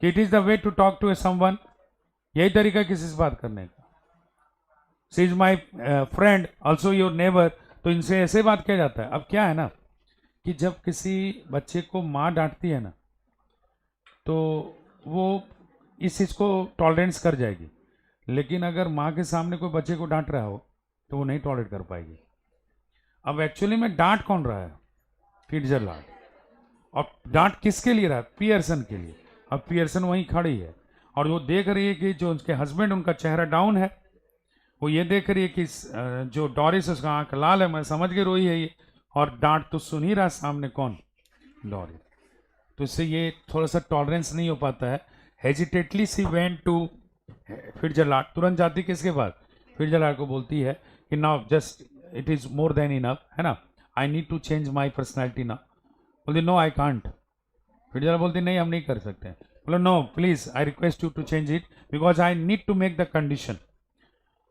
Speaker 1: कि it is the way to talk to a someone, यही तरीका किसी से बात करने का। She is my friend also your neighbour, तो इनसे ऐसे बात किया जाता है। अब क्या है ना कि जब किसी बच्चे को माँ डांटती है ना, तो वो इस चीज़ को टॉलरेंस कर जाएगी, लेकिन अगर माँ के सामने कोई बच्चे को डांट रहा हो तो वो नहीं टॉलरेट कर पाएगी। अब एक्चुअली में डांट कौन रहा है, फिट्जरलैंड, और डांट किसके लिए रहा है, पियर्सन के लिए। अब पियर्सन वहीं खड़ी है और वो देख रही है कि जो उसके हस्बैंड, उनका चेहरा डाउन है, वो ये देख रही है कि जो डॉरिस उसका आंख लाल है, मैं समझ के रोई है ये, और डांट तो सुन ही रहा सामने कौन, डॉरिस। तो इससे ये थोड़ा सा टॉलरेंस नहीं हो पाता है। हेजिटेटली सी वेंट टू फिट्जरलैंड, तुरंत जाती किसके पास, फिट्जरलैंड को बोलती है कि now just it is more than enough, है ना, I need to change my personality ना। बोलती नो आई कांट। फिट्जरलैंड बोलती नहीं हम नहीं कर सकते। बोलो no please I request you to change it because I need to make the condition.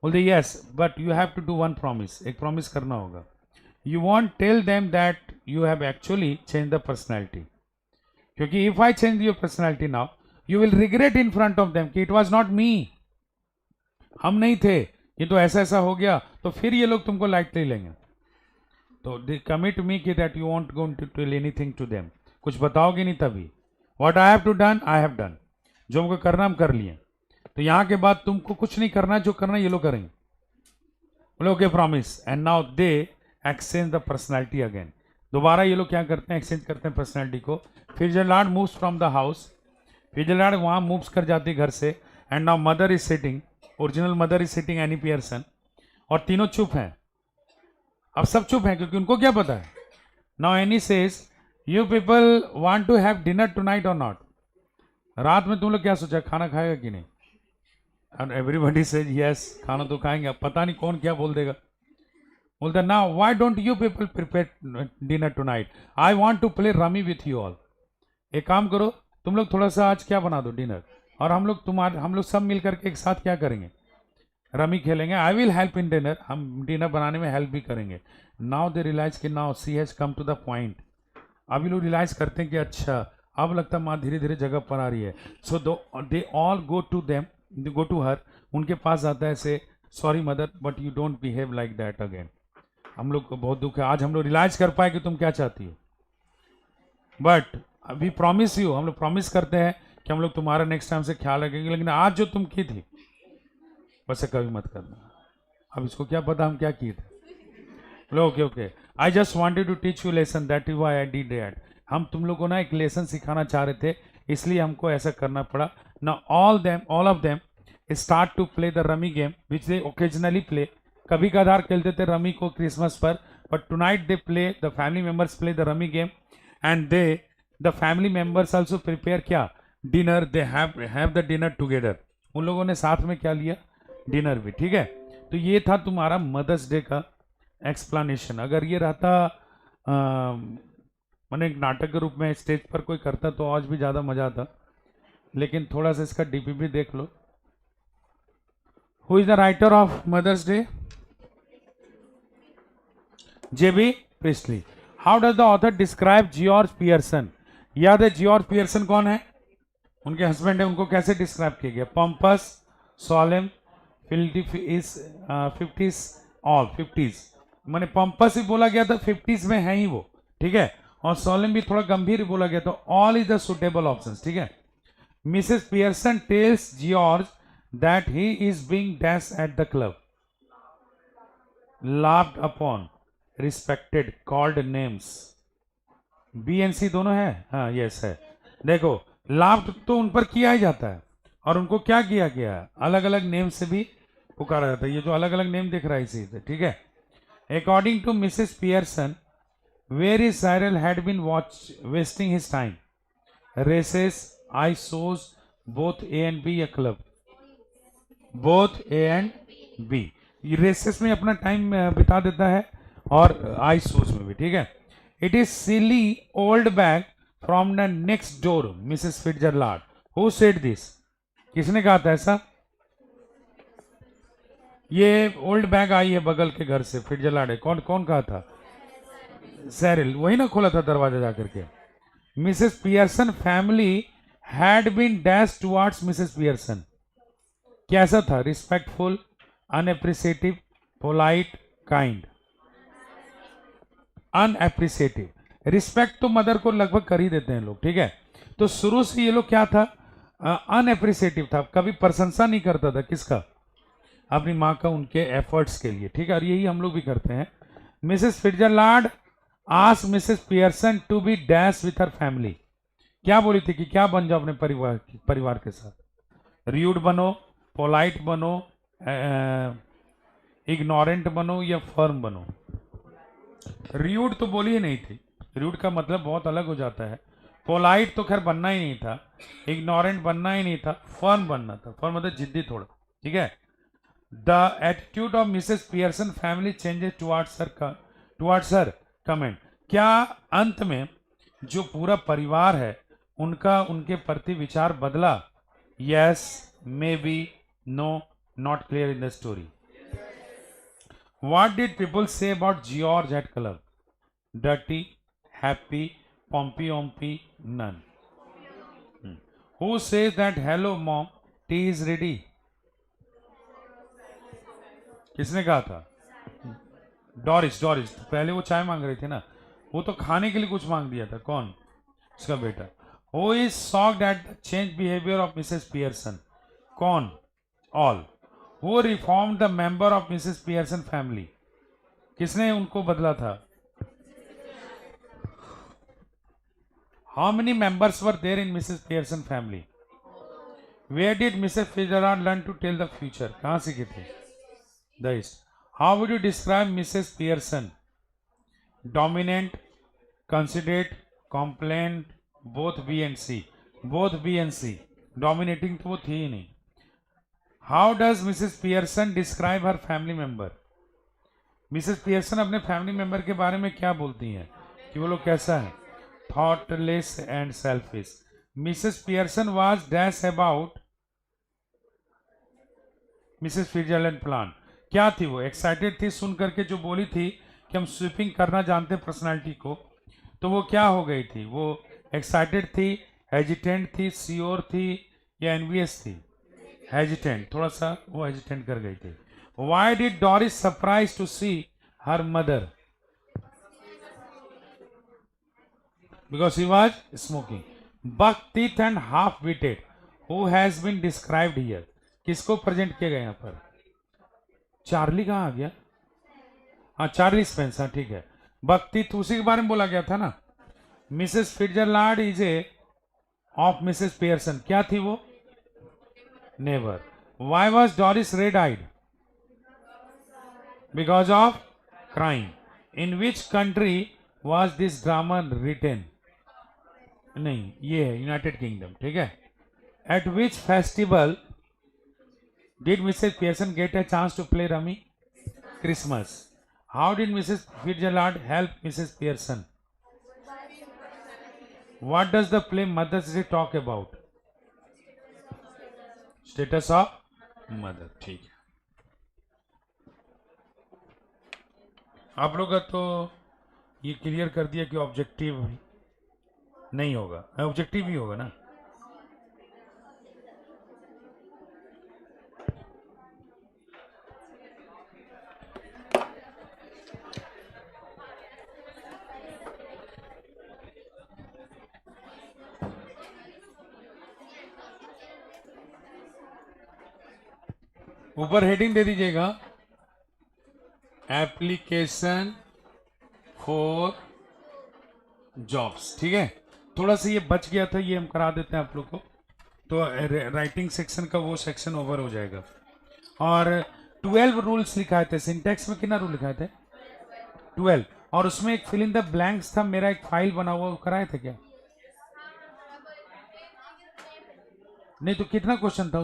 Speaker 1: बोलते yes but you have to do one promise, एक प्रॉमिस करना होगा, you won't tell them that you have actually change the personality, क्योंकि if I change your personality now you will regret in front of them कि it was not me, हम नहीं थे, ये तो ऐसा ऐसा हो गया, तो फिर ये लोग तुमको लाइटली लेंगे। तो दे कमिट मी कि that you won't go to tell anything to them, कुछ बताओगे नहीं तभी, what I have to done I have done, जो हमको करना हम कर लिए, तो यहाँ के बाद तुमको कुछ नहीं करना, जो करना ये लोग करेंगे। बोले okay promise, and now they exchange the personality again, दोबारा ये लोग क्या करते हैं, एक्सचेंज करते हैं पर्सनैलिटी को। फिट्जरलैंड मूव्स फ्रॉम द हाउस, फिट्जरलैंड वहाँ मूव्स कर जाती घर से, and now mother is sitting, original mother is sitting any Pearson, और तीनों चुप हैं, अब सब चुप हैं क्योंकि उनको क्या पता है। Now Annie says you people want to have dinner tonight और नॉट, रात में तुम लोग क्या सोचा, खाना खाएगा कि नहीं, एंड एवरीबडी सेज यस खाना तो खाएंगे, अब पता नहीं कौन क्या बोल देगा। बोलता now why don't you people prepare dinner tonight, I want to play rummy with you all, एक काम करो तुम लोग थोड़ा सा आज क्या बना दो डिनर, और हम लोग सब मिल करके एक साथ क्या करेंगे, रमी खेलेंगे, I will help in dinner, हम डिनर बनाने में हेल्प भी करेंगे। नाउ दे रियलाइज कि now she has come to the point, अभी लोग रियलाइज करते हैं कि अच्छा अब लगता है माँ धीरे धीरे जगह पर आ रही है। So they all go to them, go to her, उनके पास जाता है ऐसे, sorry mother but you don't behave like that again, हम लोग को बहुत दुख है, आज हम लोग रियलाइज कर पाए कि तुम क्या चाहती हो, बट अभी प्रॉमिस यू, हम लोग प्रॉमिस करते हैं कि हम लोग तुम्हारा नेक्स्ट टाइम से ख्याल रखेंगे, लेकिन आज जो तुम की थी वैसे कभी मत करना। अब इसको क्या पता हम क्या किए थे, बोलो okay okay I just wanted to teach you lesson that is why I did that, हम तुम लोगों को ना एक लेसन सिखाना चाह रहे थे इसलिए हमको ऐसा करना पड़ा। ना all of them start to play the rummy game which they occasionally play, कभी कभार खेलते थे रमी को क्रिसमस पर, but tonight they play, the family members play the rummy game, and they the family members also prepare क्या, dinner, they have the dinner together, उन लोगों ने साथ में क्या लिया, डिनर भी, ठीक है। तो ये था तुम्हारा मदर्स डे का एक्सप्लेनेशन। अगर ये रहता मैंने एक नाटक के रूप में स्टेज पर कोई करता तो आज भी ज़्यादा मज़ा आता, लेकिन थोड़ा सा इसका डीपीपी देख लो। Who is the writer of Mother's Day, JB Priestley. How does the author describe George Pearson, याद है जॉर्ज पियर्सन कौन है, उनके हस्बैंड है, उनको कैसे डिस्क्राइब किया गया, pampas, solemn, fifties, all fifties, मैंने पंपस भी बोला गया था, फिफ्टीज में है ही वो, ठीक है, और सोलेम भी थोड़ा गंभीर बोला गया, तो all is the suitable option, ठीक है। Mrs Pearson tells George that he is being dash at the club, laughed upon, respected, called names, B and C दोनों है, हाँ यस है, देखो लाफ्ड तो उन पर किया ही जाता है, और उनको क्या किया गया है, अलग अलग नेम से भी पुकारा जाता है, ये जो अलग अलग नेम दिख रहा है इसी से, ठीक है। According to Mrs Pearson, where is Cyril had been wasting his time, races, ice shows, both A and B, A club, both A and B, races में अपना टाइम बिता देता है और आई शोज में भी, ठीक है। It is silly old bag from the next door, Mrs Fitzgerald, who said this, किसने कहा था ऐसा, ये ओल्ड बैग आई है बगल के घर से, फिट्जरलैंड, कौन कौन कहा था, सैरिल, वही ना खोला था दरवाजा जाकर के। Mrs Pearson family had been dash towards Mrs Pearson, कैसा था, respectful, unappreciative, polite, kind, unappreciative, respect तो मदर को लगभग कर ही देते हैं लोग, ठीक है, तो शुरू से ये लोग क्या था, अनएप्रिसिएटिव था, कभी प्रशंसा नहीं करता था, किसका, अपनी माँ का, उनके एफर्ट्स के लिए, ठीक है, और यही हम लोग भी करते हैं। Mrs Fitzgerald asked Mrs Pearson to be dash with her family, क्या बोली थी कि क्या बन जाओ अपने परिवार के साथ, र्यूड बनो, पोलाइट बनो, इग्नोरेंट बनो या फर्म बनो। र्यूड तो बोली ही नहीं थी, र्यूड का मतलब बहुत अलग हो जाता है, पोलाइट तो खैर बनना ही नहीं था, इग्नोरेंट बनना ही नहीं था, फर्म बनना था। फर्म मतलब जिद्दी थोड़ा, ठीक है। The attitude of Mrs Pearson family changes towards her comment. क्या अंत में जो पूरा परिवार है उनका उनके प्रति विचार बदला? Yes, maybe, no, not clear in the story. What did people say about George at club? Dirty, happy, pompy, none. Who says that hello mom, tea is ready? किसने कहा था? डॉरिस। डॉरिस पहले वो चाय मांग रही थी ना, वो तो खाने के लिए कुछ मांग दिया था। कौन? उसका बेटा। Who is shocked at the changed behavior of Mrs. Pearson? कौन? All. Who reformed the member of Mrs. Pearson family? किसने उनको बदला था? How many members were there in Mrs. Pearson family? Where did Mrs. Fitzgerald learn to tell the future? कहाँ सीखे थे? The East. How would you describe Mrs. Pearson? Dominant, considerate, complaint, both B and C. Both B and C. Dominating तो वो थी ही नहीं. How does Mrs. Pearson describe her family member? Mrs. Pearson अपने family member के बारे में क्या बोलती हैं कि वो लोग कैसा है? Thoughtless and selfish. Mrs. Pearson was dash about Mrs. Fitzgerald plan. क्या थी वो? एक्साइटेड थी सुन करके जो बोली थी कि हम स्वीपिंग करना जानते हैं पर्सनालिटी को, तो वो क्या हो गई थी? वो एक्साइटेड थी, हेजिटेंट थी, श्योर थी या एनवियस थी? हेजिटेंट, थोड़ा सा वो हेजिटेंट कर गई थी. Why did Doris surprised to see her mother? Because he was smoking. Buck teeth and half-witted. Who has been described here? किसको प्रेजेंट किया गया यहाँ पर? चार्ली कहाँ आ गया? हाँ, चार्ली स्पेंसर, ठीक है. बक टीथ उसी के बारे में बोला गया था ना. Mrs Fitzgerald is a of Mrs Pearson. क्या थी वो? Never. Why was Doris red-eyed? Because of crying. In which country was this drama written? नहीं, ये है यूनाइटेड किंगडम, ठीक है. At which festival did Mrs. Pearson get a chance to play rummy? Christmas. How did Mrs. Fitzgerald help Mrs. Pearson? What does the play Mother's Day talk about? Status of mother. ठीक है. आप लोग का तो ये clear कर दिया कि ऑब्जेक्टिव नहीं होगा, ऑब्जेक्टिव ही होगा ना. ऊपर हेडिंग दे दीजिएगा, एप्लीकेशन फॉर जॉब्स. ठीक है, थोड़ा सा ये बच गया था, ये हम करा देते हैं आप लोग को, तो राइटिंग सेक्शन का वो सेक्शन ओवर हो जाएगा. और 12 रूल्स लिखाए थे. सिंटेक्स में कितना रूल लिखाए थे? 12. और उसमें एक फिल इन द ब्लैंक्स था, मेरा एक फाइल बना हुआ, वो कराए थे क्या? नहीं तो कितना क्वेश्चन था?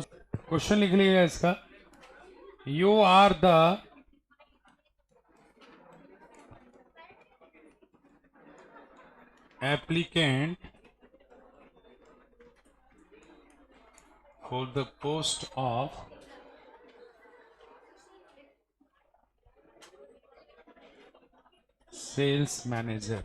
Speaker 1: क्वेश्चन लिख लीजिएगा इसका. You are the applicant for the post of sales manager.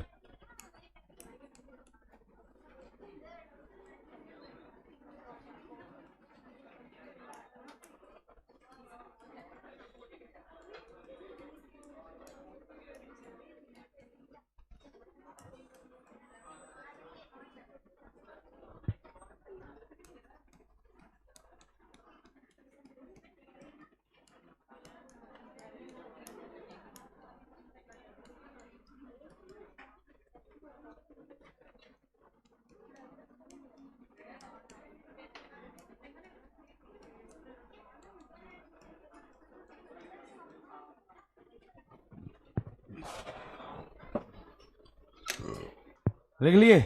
Speaker 1: लिख लिए?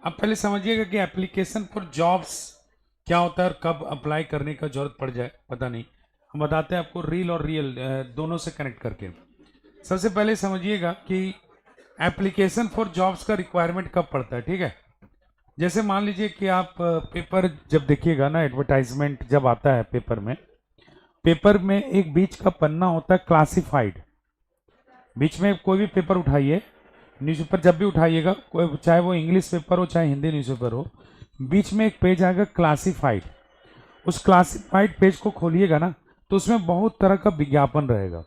Speaker 1: अब पहले समझिएगा कि एप्लीकेशन फॉर जॉब्स क्या होता है और कब अप्लाई करने का जरूरत पड़ जाए पता नहीं, हम बताते हैं आपको रील और रियल दोनों से कनेक्ट करके। सबसे पहले समझिएगा कि एप्लीकेशन फॉर जॉब्स का रिक्वायरमेंट कब पड़ता है, ठीक है। जैसे मान लीजिए कि आप पेपर जब देखिएगा ना, एडवर्टाइजमेंट जब आता है पेपर में एक बीच का पन्ना होता है क्लासिफाइड। बीच में कोई भी पेपर उठाइए, न्यूज़पेपर जब भी उठाइएगा, कोई चाहे वो इंग्लिश पेपर हो चाहे हिंदी न्यूज़पेपर हो, बीच में एक पेज आएगा क्लासिफाइड। उस क्लासिफाइड पेज को खोलिएगा ना तो उसमें बहुत तरह का विज्ञापन रहेगा,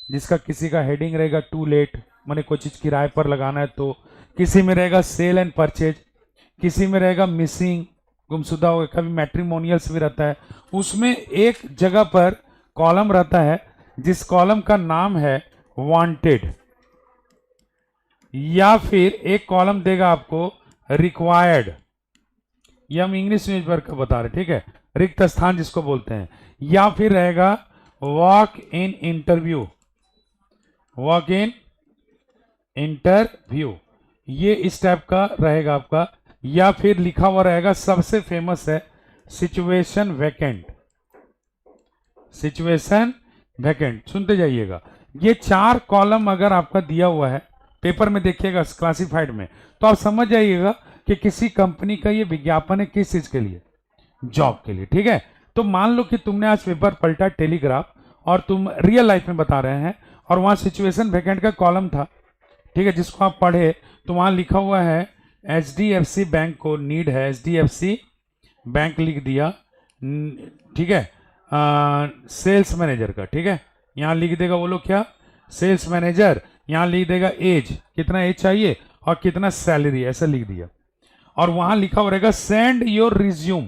Speaker 1: जिसका किसी का हेडिंग रहेगा टू लेट, माने कोई चीज़ किराए पर लगाना है तो, किसी में रहेगा सेल एंड परचेज, किसी में रहेगा मिसिंग, गुमशुदा हो गया, कभी मैट्रिमोनियल्स भी रहता है। उसमें एक जगह पर कॉलम रहता है जिस कॉलम का नाम है वांटेड, या फिर एक कॉलम देगा आपको रिक्वायर्ड। ये हम इंग्लिश न्यूज़पेपर का बता रहे, ठीक है, रिक्त स्थान जिसको बोलते हैं। या फिर रहेगा walk in interview, walk in interview, ये इस टाइप का रहेगा आपका। या फिर लिखा हुआ रहेगा, सबसे फेमस है सिचुएशन वैकेंट, सिचुएशन वैकेंट, सुनते जाइएगा। ये 4 कॉलम अगर आपका दिया हुआ है पेपर में देखिएगा क्लासिफाइड में, तो आप समझ जाइएगा कि किसी कंपनी का ये विज्ञापन है, किस चीज के लिए, जॉब के लिए, ठीक है। तो मान लो कि तुमने आज पेपर पलटा टेलीग्राफ और तुम रियल लाइफ में बता रहे हैं, और वहां सिचुएशन वैकेंट का कॉलम था, ठीक है, जिसको आप पढ़े तो वहां लिखा हुआ है HDFC बैंक को नीड है, HDFC बैंक लिख दिया, ठीक है, सेल्स मैनेजर का, ठीक है, यहाँ लिख देगा वो लोग क्या, सेल्स मैनेजर, यहाँ लिख देगा एज, कितना एज चाहिए और कितना सैलरी, ऐसा लिख दिया। और वहां लिखा हो रहेगा send your resume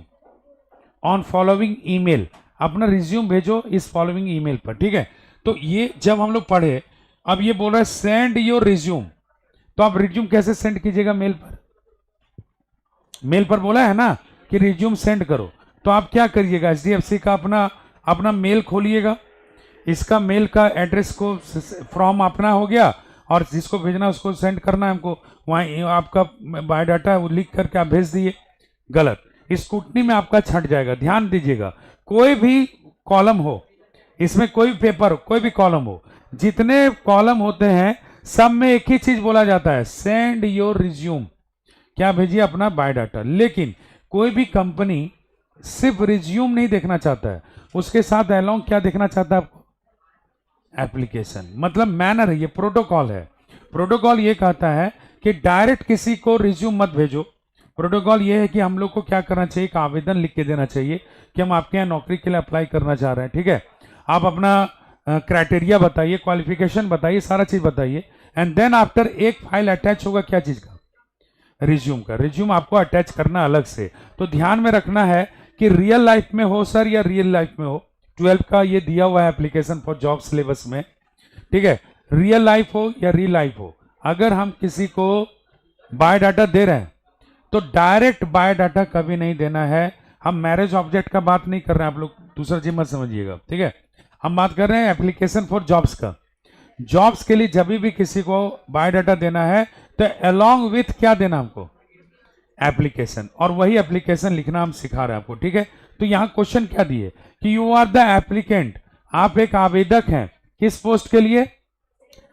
Speaker 1: on following email, अपना रिज्यूम भेजो इस फॉलोइंग ईमेल पर, ठीक है। तो ये जब हम लोग पढ़े, अब ये बोल रहा है सेंड योर रिज्यूम, तो आप रिज्यूम कैसे सेंड कीजिएगा, मेल पर, मेल पर बोला है ना कि रिज्यूम सेंड करो, तो आप क्या करिएगा, HDFC का अपना मेल खोलिएगा, इसका मेल का एड्रेस को फ्रॉम अपना हो गया, और जिसको भेजना उसको सेंड करना है हमको, वहाँ आपका बायोडाटा वो लिख करके आप भेज दिए, गलत, स्कूटनी में आपका छट जाएगा। ध्यान दीजिएगा, कोई भी कॉलम हो, इसमें कोई भी पेपर हो, कोई भी कॉलम हो, जितने कॉलम होते हैं सब में एक ही चीज बोला जाता है, सेंड योर रिज्यूम, क्या भेजिए, अपना बायोडाटा। लेकिन कोई भी कंपनी सिर्फ रिज्यूम नहीं देखना चाहता है, उसके साथ अलोंग क्या देखना चाहता है आपको, एप्लीकेशन, मतलब मैनर है, ये प्रोटोकॉल है। प्रोटोकॉल ये कहता है कि डायरेक्ट किसी को रिज्यूम मत भेजो। प्रोटोकॉल ये है कि हम लोग को क्या करना चाहिए, एक आवेदन लिख के देना चाहिए कि हम आपके यहाँ नौकरी के लिए अप्लाई करना चाह रहे हैं, ठीक है। आप अपना क्राइटेरिया बताइए, क्वालिफिकेशन बताइए, सारा चीज बताइए, एंड देन आफ्टर एक फाइल अटैच होगा क्या चीज का, रिज्यूम का। रिज्यूम आपको अटैच करना अलग से। तो ध्यान में रखना है कि रियल लाइफ में हो सर या रियल लाइफ में हो, 12 का ये दिया हुआ है एप्लीकेशन फॉर जॉब सिलेबस में, ठीक है, रियल लाइफ हो या रियल लाइफ हो, अगर हम किसी को बायोडाटा दे रहे हैं तो डायरेक्ट बायोडाटा कभी नहीं देना है। हम मैरिज ऑब्जेक्ट का बात नहीं कर रहे हैं, आप लोग दूसरा चीज मत समझिएगा, ठीक है। हम बात कर रहे हैं एप्लीकेशन फॉर जॉब्स का। जॉब्स के लिए जब भी किसी को बायोडाटा देना है तो अलोंग विथ क्या देना हमको, एप्लीकेशन, और वही एप्लीकेशन लिखना हम सिखा रहे हैं आपको, ठीक है। तो यहाँ क्वेश्चन क्या दिए कि यू आर द एप्लीकेंट, आप एक आवेदक हैं, किस पोस्ट के लिए,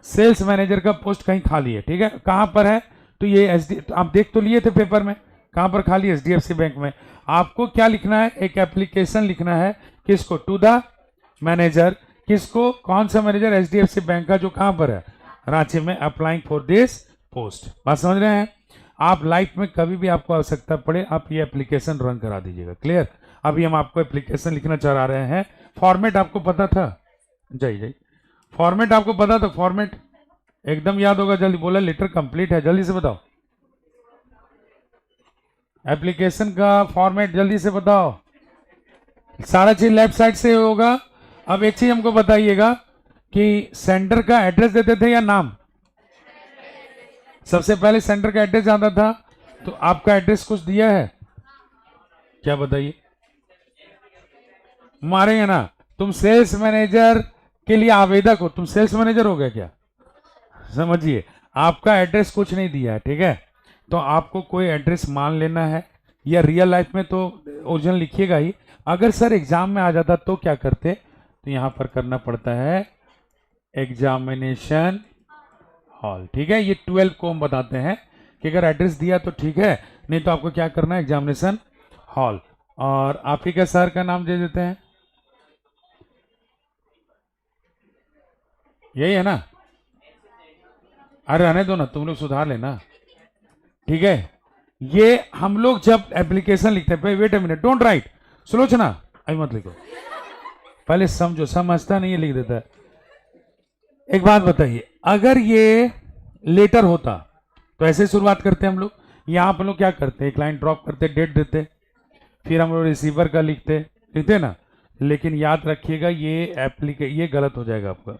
Speaker 1: सेल्स मैनेजर का पोस्ट कहीं खाली है, ठीक है, कहां पर है, तो ये आप देख तो लिए थे पेपर में, कहां पर खाली, HDFC बैंक में। आपको क्या लिखना है, एक एप्लीकेशन लिखना है, किसको, टू द मैनेजर, किसको, कौन सा मैनेजर, HDFC बैंक का, जो कहां पर है, रांची में, अप्लाइंग फॉर दिस पोस्ट। बात समझ रहे हैं आप, लाइफ में कभी भी आपको आवश्यकता पड़े आप ये एप्लीकेशन रन करा दीजिएगा, क्लियर। अभी हम आपको एप्लीकेशन लिखना चला रहे हैं, फॉर्मेट आपको पता था, जय फॉर्मेट आपको पता था, फॉर्मेट एकदम याद होगा, जल्दी बोला, लेटर कंप्लीट है, जल्दी से बताओ, एप्लीकेशन का फॉर्मेट जल्दी से बताओ, सारा चीज लेफ्ट साइड से होगा। अब एक चीज हमको बताइएगा कि सेंटर का एड्रेस देते थे या नाम, सबसे पहले सेंटर का एड्रेस आता था, तो आपका एड्रेस कुछ दिया है क्या, बताइए, मारेंगे ना। तुम सेल्स मैनेजर के लिए आवेदक हो, तुम सेल्स मैनेजर हो गए क्या, समझिए, आपका एड्रेस कुछ नहीं दिया है, ठीक है, तो आपको कोई एड्रेस मान लेना है, या रियल लाइफ में तो ओरिजिनल लिखिएगा ही। अगर सर एग्जाम में आ जाता तो क्या करते, तो यहाँ पर करना पड़ता है एग्जामिनेशन हॉल। ठीक है, ये 12 को हम बताते हैं कि अगर एड्रेस दिया तो ठीक है, नहीं तो आपको क्या करना है, एग्जामिनेशन हॉल। और आप ही का सर का नाम दे देते हैं, यही है ना? अरे रहने दो ना, तुम लोग सुधार लेना। ठीक है, ये हम लोग जब एप्लीकेशन लिखते हैं, wait a minute, don't write, Sulochana अभी मत लिखो, पहले समझो, समझता नहीं है लिख देता है। एक बात बताइए, अगर ये लेटर होता तो ऐसे शुरुआत करते हम लोग, यहाँ हम लोग क्या करते, एक लाइन ड्रॉप करते, डेट देते, फिर हम लोग रिसीवर का लिखते ना। लेकिन याद रखिएगा ये गलत हो जाएगा आपका।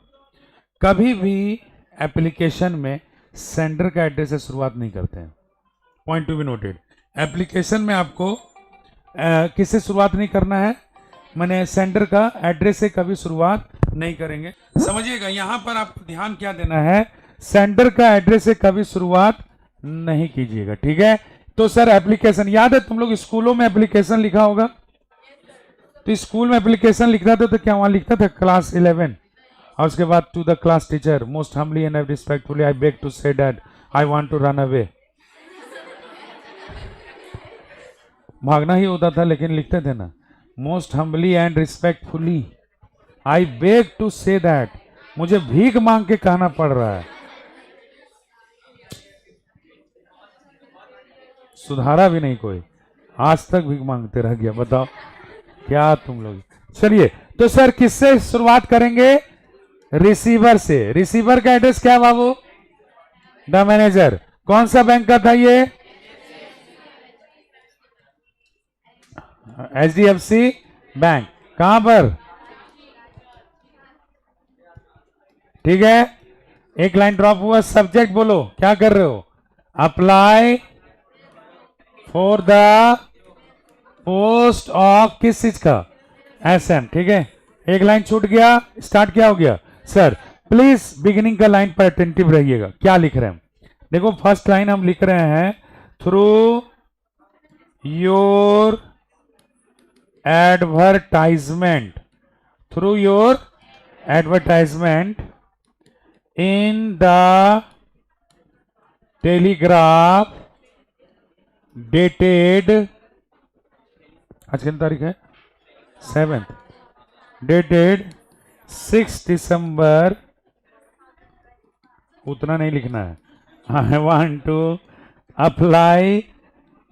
Speaker 1: कभी भी एप्लीकेशन में सेंडर का एड्रेस से शुरुआत नहीं करते हैं, point to be noted. Application में आपको किससे शुरुआत नहीं करना है, मैंने सेंडर का एड्रेस से कभी शुरुआत नहीं करेंगे। समझिएगा, यहां पर आपको ध्यान क्या देना है, सेंडर का एड्रेस से कभी शुरुआत नहीं कीजिएगा। ठीक है, तो सर एप्लीकेशन याद है, तुम लोग स्कूलों में एप्लीकेशन लिखा होगा, तो स्कूल में एप्लीकेशन लिखता था तो क्या वहां लिखता था क्लास 11, और उसके बाद to the class teacher most humbly and respectfully I beg to say that I want to run away. भागना ही होता था, लेकिन लिखते थे ना, most humbly and respectfully I beg to say that, मुझे भीख मांग के कहना पड़ रहा है। सुधारा भी नहीं कोई, आज तक भीख मांगते रह गया, बताओ क्या तुम लोग। चलिए, तो सर किससे शुरुआत करेंगे, रिसीवर से। रिसीवर का एड्रेस क्या है बाबू, द मैनेजर। कौन सा बैंक का था ये, HDFC बैंक। कहां पर, ठीक है, एक लाइन ड्रॉप हुआ, सब्जेक्ट बोलो क्या कर रहे हो, apply for the post of किस चीज का, SM। ठीक है, एक लाइन छूट गया, स्टार्ट क्या हो गया, सर प्लीज बिगिनिंग का लाइन पर अटेंटिव रहिएगा, क्या लिख रहे हैं। देखो फर्स्ट लाइन हम लिख रहे हैं, through your advertisement, through your advertisement in the telegraph dated, आज कितनी तारीख है, 7th, डेटेड 6 दिसंबर, उतना नहीं लिखना है, I want to apply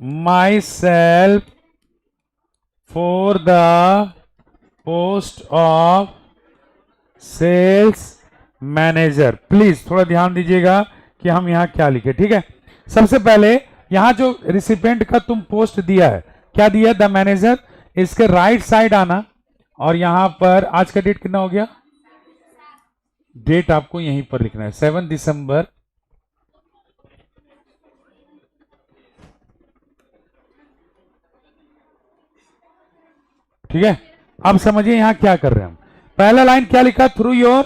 Speaker 1: my self for the post of sales manager. Please थोड़ा ध्यान दीजिएगा कि हम यहां क्या लिखे। ठीक है, सबसे पहले यहां जो रिसिपेंट का तुम पोस्ट दिया है, क्या दिया, द मैनेजर, इसके राइट साइड आना, और यहां पर आज का डेट कितना हो गया, डेट आपको यहीं पर लिखना है 7 दिसंबर। ठीक है, अब समझिए यहां क्या कर रहे हैं हम। पहला लाइन क्या लिखा, थ्रू योर,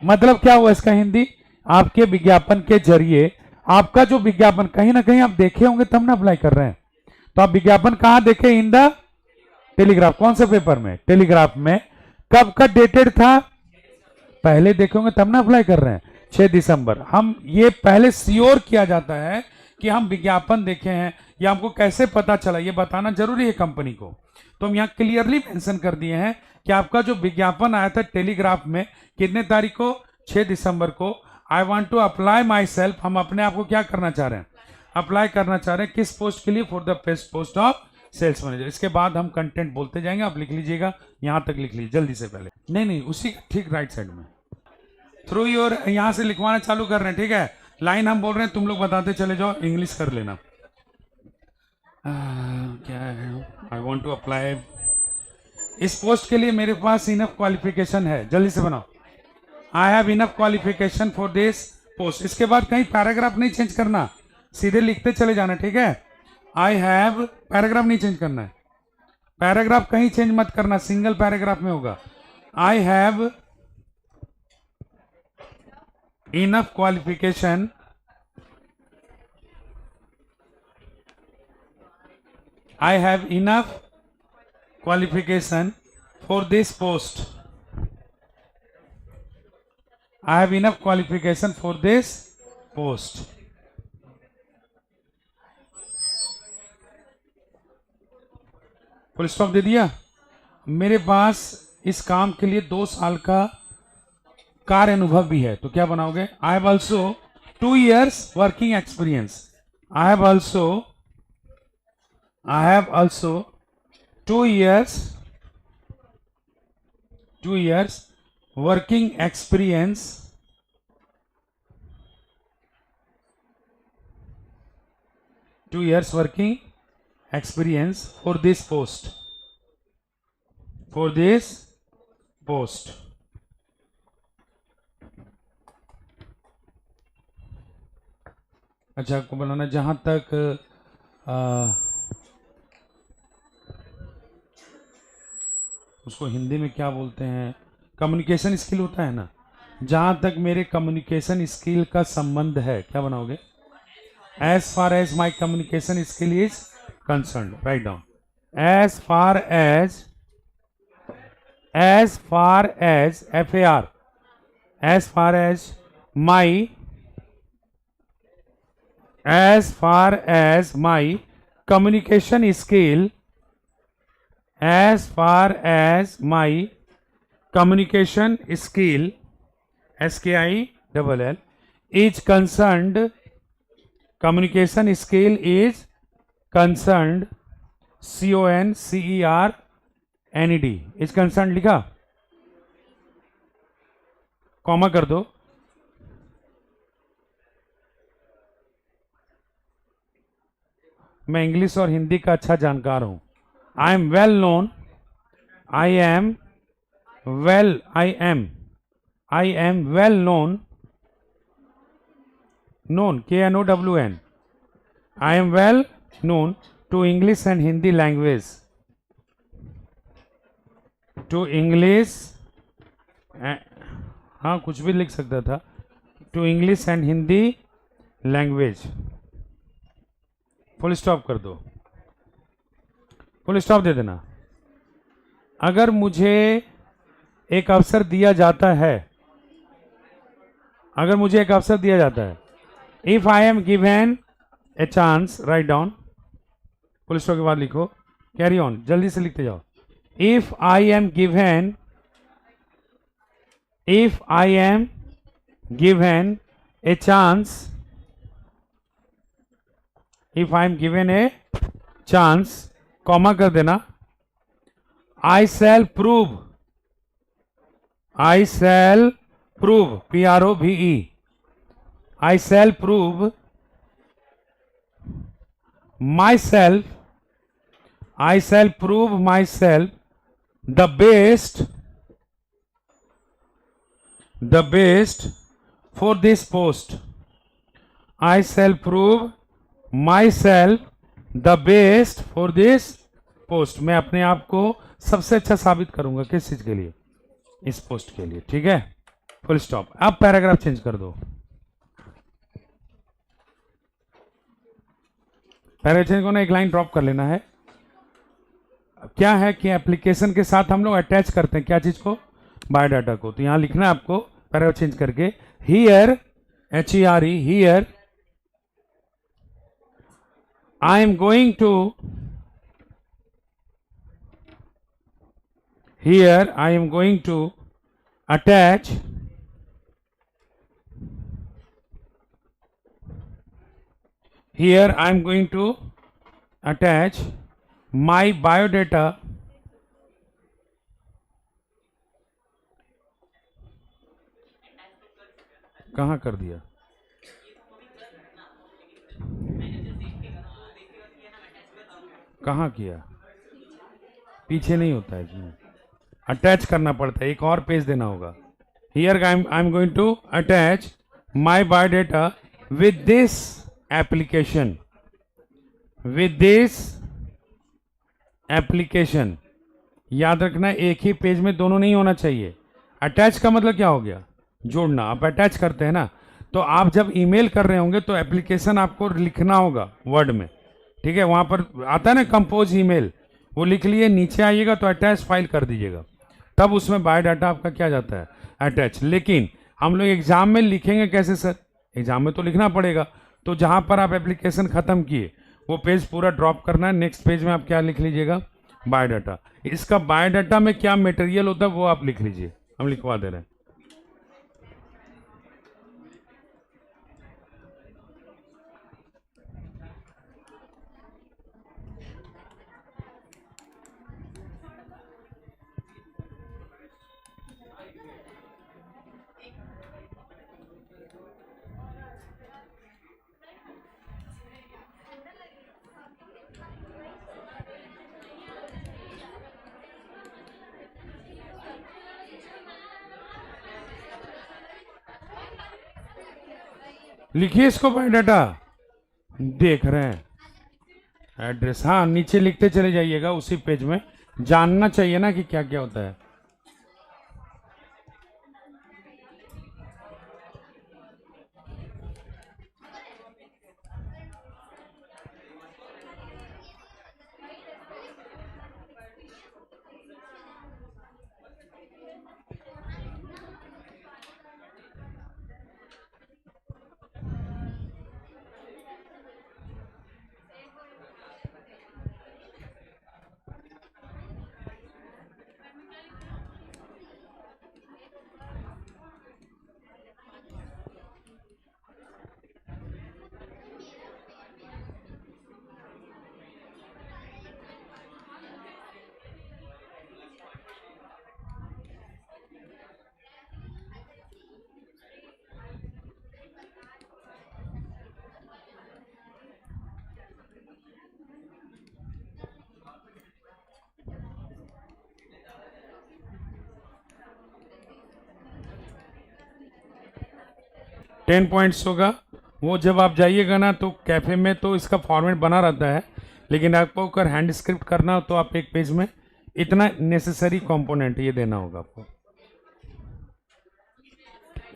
Speaker 1: मतलब क्या हुआ इसका हिंदी, आपके विज्ञापन के जरिए, आपका जो विज्ञापन कहीं ना कहीं आप देखे होंगे तब ना अप्लाई कर रहे हैं। तो आप विज्ञापन कहां देखे, इन द टेलीग्राफ। कौन से पेपर में, टेलीग्राफ में। कब का डेटेड था, पहले देखे होंगे तब ना अप्लाई कर रहे हैं, 6 दिसंबर। हम ये पहले श्योर किया जाता है कि हम विज्ञापन देखे हैं, या हमको कैसे पता चला, ये बताना जरूरी है कंपनी को। तो हम यहाँ क्लियरली मेंशन कर दिए हैं कि आपका जो विज्ञापन आया था टेलीग्राफ में कितने तारीख को, 6 दिसंबर को। I want to apply my self, हम अपने आप को क्या करना चाह रहे हैं, अप्लाई करना चाह रहे हैं, किस पोस्ट के लिए, for the post of sales manager. इसके बाद हम कंटेंट बोलते जाएंगे, आप लिख लीजिएगा, यहां तक लिख लीजिए जल्दी से, पहले नहीं उसी ठीक राइट साइड में, थ्रू योर, यहां से लिखवाना चालू कर रहे हैं। ठीक है, लाइन हम बोल रहे हैं, तुम लोग बताते चले जाओ, इंग्लिश कर लेना। क्या है, आई वॉन्ट टू अप्लाई, इस पोस्ट के लिए मेरे पास इनफ क्वालिफिकेशन है, जल्दी से बनाओ, आई have enough qualification for this post. इसके बाद कहीं पैराग्राफ नहीं चेंज करना, सीधे लिखते चले जाना। ठीक है, आई हैव, पैराग्राफ नहीं चेंज करना है, पैराग्राफ कहीं चेंज मत करना, सिंगल पैराग्राफ में होगा। I have enough qualification I have enough qualification for this post, I have enough qualification for this post. Full stop दे दिया। मेरे पास इस काम के लिए 2 साल का कार्य अनुभव भी है, तो क्या बनाओगे? I have also 2 years working experience. I have also 2 years working experience for this post, अच्छा, आपको बनाना जहां तक उसको हिंदी में क्या बोलते हैं, कम्युनिकेशन स्किल होता है ना, जहां तक मेरे कम्युनिकेशन स्किल का संबंध है, क्या बनाओगे? As far as my communication skill is concerned, write down. As far as FAR, as far as my communication skill, SKILL is concerned, communication skill is concerned, CONCERNED is concerned लिखा, comma कर दो। मैं English और हिंदी का अच्छा जानकार हूं। I am well known, I am well known, KNOWN, I am well known to English and Hindi language, हाँ कुछ भी लिख सकता था, to English and Hindi language। Full stop कर दो, फुल स्टॉप दे देना। अगर मुझे एक अवसर दिया जाता है, if I M given a chance, write down, full stop के बाद लिखो, कैरी ऑन, जल्दी से लिखते जाओ। If I M given a chance, if I M given a chance, comma कर देना, I shall prove, PROVE, I shall prove myself the best for this post, I shall prove myself the best for this post। मैं अपने आप को सबसे अच्छा साबित करूंगा, किस चीज के लिए? इस पोस्ट के लिए, ठीक है, फुल स्टॉप। अब पैराग्राफ चेंज कर दो, पैराग्राफ चेंज करना, एक लाइन ड्रॉप कर लेना है। क्या है कि एप्लीकेशन के साथ हम लोग अटैच करते हैं क्या चीज को? बायोडाटा को। तो यहां लिखना है आपको पैराग्राफ चेंज करके, here, HERE, here I am going to, here I am going to attach my biodata कहाँ कर दिया? कहाँ किया? पीछे नहीं होता है इसमें, अटैच करना पड़ता है, एक और पेज देना होगा। Here I am going to attach my biodata with this application, याद रखना एक ही पेज में दोनों नहीं होना चाहिए। अटैच का मतलब क्या हो गया? जोड़ना। आप अटैच करते हैं ना, तो आप जब ईमेल कर रहे होंगे तो एप्लीकेशन आपको लिखना होगा वर्ड में, ठीक है, वहां पर आता है ना कंपोज ईमेल, वो लिख लिए, नीचे आइएगा तो अटैच फाइल कर दीजिएगा, तब उसमें बायोडाटा आपका क्या जाता है, अटैच। लेकिन हम लोग एग्जाम में लिखेंगे कैसे सर, एग्जाम में तो लिखना पड़ेगा, तो जहां पर आप एप्लीकेशन खत्म किए वो पेज पूरा ड्रॉप करना है, नेक्स्ट पेज में आप क्या लिख लीजिएगा, बायोडाटा। इसका बायोडाटा में क्या मटेरियल होता है वो आप लिख लीजिए, हम लिखवा दे रहे हैं। लिखिए इसको बायोडाटा, देख रहे हैं एड्रेस, हाँ नीचे लिखते चले जाइएगा, उसी पेज में जानना चाहिए ना कि क्या क्या होता है। टेन पॉइंट्स होगा, वो जब आप जाइएगा ना तो कैफे में तो इसका फॉर्मेट बना रहता है, लेकिन आपको अगर हैंड स्क्रिप्ट करना हो तो आप एक पेज में इतना नेसेसरी कंपोनेंट ये देना होगा आपको।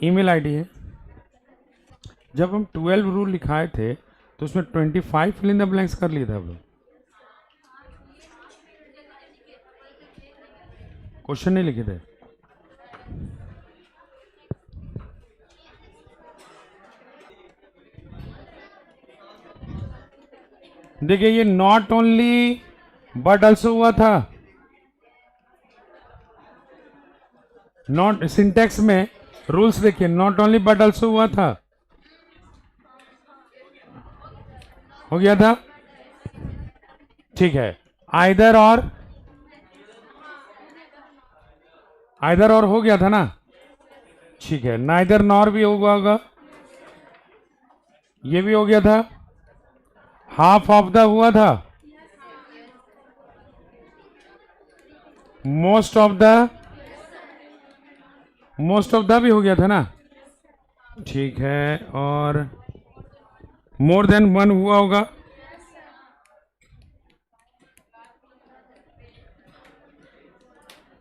Speaker 1: ईमेल आईडी है, जब हम 12 रूल लिखाए थे तो उसमें 25 फिल इन द ब्लैंक्स कर लिए थे आप लोग, क्वेश्चन नहीं लिखे थे। देखिए ये नॉट ओनली बट ऑल्सो हुआ था, नॉट सिंटेक्स में रूल्स देखिए, नॉट ओनली बट ऑल्सो हुआ था, हो गया था, ठीक है। आइदर और हो गया था ना, ठीक है। नाइदर नॉर भी हुआ होगा, ये भी हो गया था। हाफ ऑफ द हुआ था, मोस्ट ऑफ द भी हो गया था ना, ठीक है। और मोर देन वन हुआ होगा,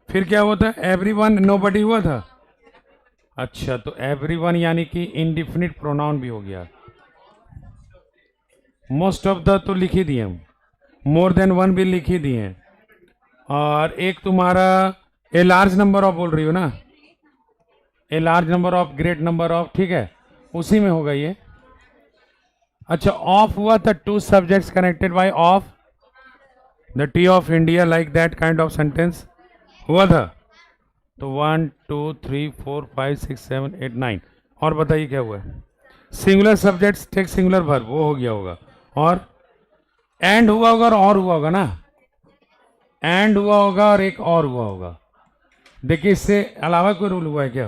Speaker 1: फिर क्या हुआ था, एवरीवन नोबडी हुआ था। अच्छा, तो एवरीवन यानी कि इंडिफिनिट प्रोनाउन भी हो गया। मोस्ट ऑफ द तो लिख ही दिए हम, मोर देन वन भी लिख ही दिए, और एक तुम्हारा ए लार्ज नंबर ऑफ बोल रही हो ना, a large number of, great number of, ठीक है, उसी में होगा ये। अच्छा, ऑफ हुआ था, two subjects connected by of the T of India, like that kind of sentence हुआ था। तो 1 2 3 4 5 6 7 8 9, और बताइए क्या हुआ है, singular subjects take singular verb, वो हो गया होगा। और एंड हुआ होगा और हुआ होगा ना, एंड हुआ होगा और एक और हुआ होगा। देखिए इससे अलावा कोई रूल हुआ है क्या,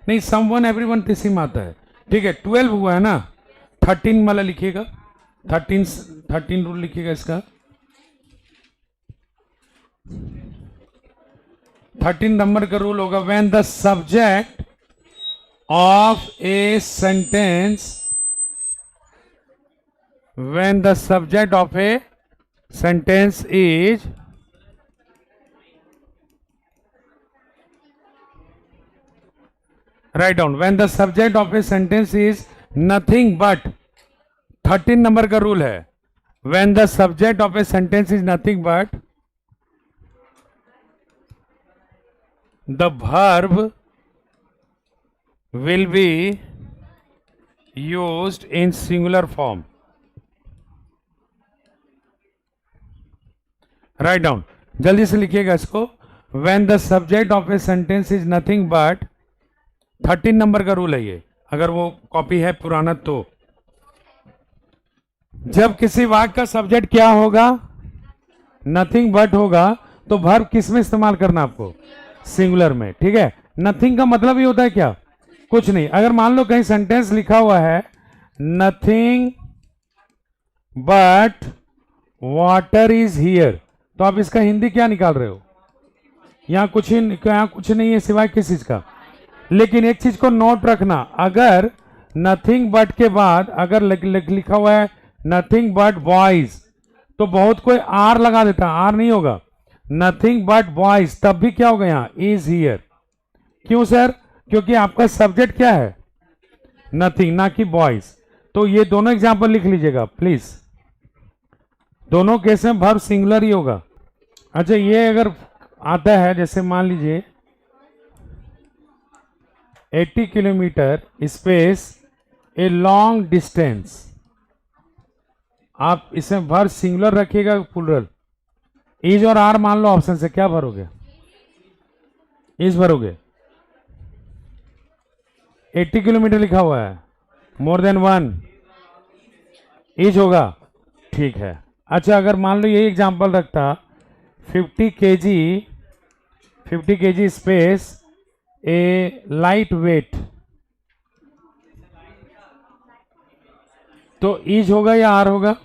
Speaker 1: नहीं, समवन एवरीवन किसी में आता है, ठीक है। 12 हुआ है ना, 13 वाला लिखिएगा, 13 रूल लिखिएगा इसका। 13 नंबर का रूल होगा, when the subject of a sentence, when the subject of a sentence is write down when the subject of a sentence is nothing but 13 number का रूल है when the subject of a sentence is nothing but the verb will be used in singular form. Write down, जल्दी से लिखिएगा इसको. When the subject of a sentence is nothing but 13 number का rule है ये, अगर वो कॉपी है पुराना तो. जब किसी वाक्य का सब्जेक्ट क्या होगा, नथिंग बट होगा, तो वर्ब किस में इस्तेमाल करना आपको, सिंगुलर में. ठीक है. नथिंग का मतलब ही होता है क्या, कुछ नहीं. अगर मान लो कहीं सेंटेंस लिखा हुआ है nothing but water is here, तो आप इसका हिंदी क्या निकाल रहे हो, यहां कुछ नहीं है सिवाय किस चीज का. लेकिन एक चीज को नोट रखना, अगर नथिंग बट के बाद अगर लिखा हुआ है नथिंग बट बॉयज, तो बहुत कोई आर लगा देता, आर नहीं होगा, नथिंग बट बॉयज, तब भी क्या होगा यहां इज हियर. क्यों सर, क्योंकि आपका सब्जेक्ट क्या है नथिंग, ना कि बॉयज. तो ये दोनों एग्जांपल लिख लीजिएगा प्लीज, दोनों केस में वर्ब सिंगुलर ही होगा. अच्छा, ये अगर आता है जैसे मान लीजिए 80 किलोमीटर स्पेस ए लॉन्ग डिस्टेंस, आप इसमें वर्ब सिंगुलर रखिएगा प्लूरल. इज और आर मान लो ऑप्शन से, क्या भरोगे, इज भरोगे. 80 किलोमीटर लिखा हुआ है, मोर देन वन, इज होगा. ठीक है. अच्छा, अगर मान लो यही एग्जांपल रखता 50 केजी स्पेस ए लाइट वेट, तो इज होगा या आर होगा.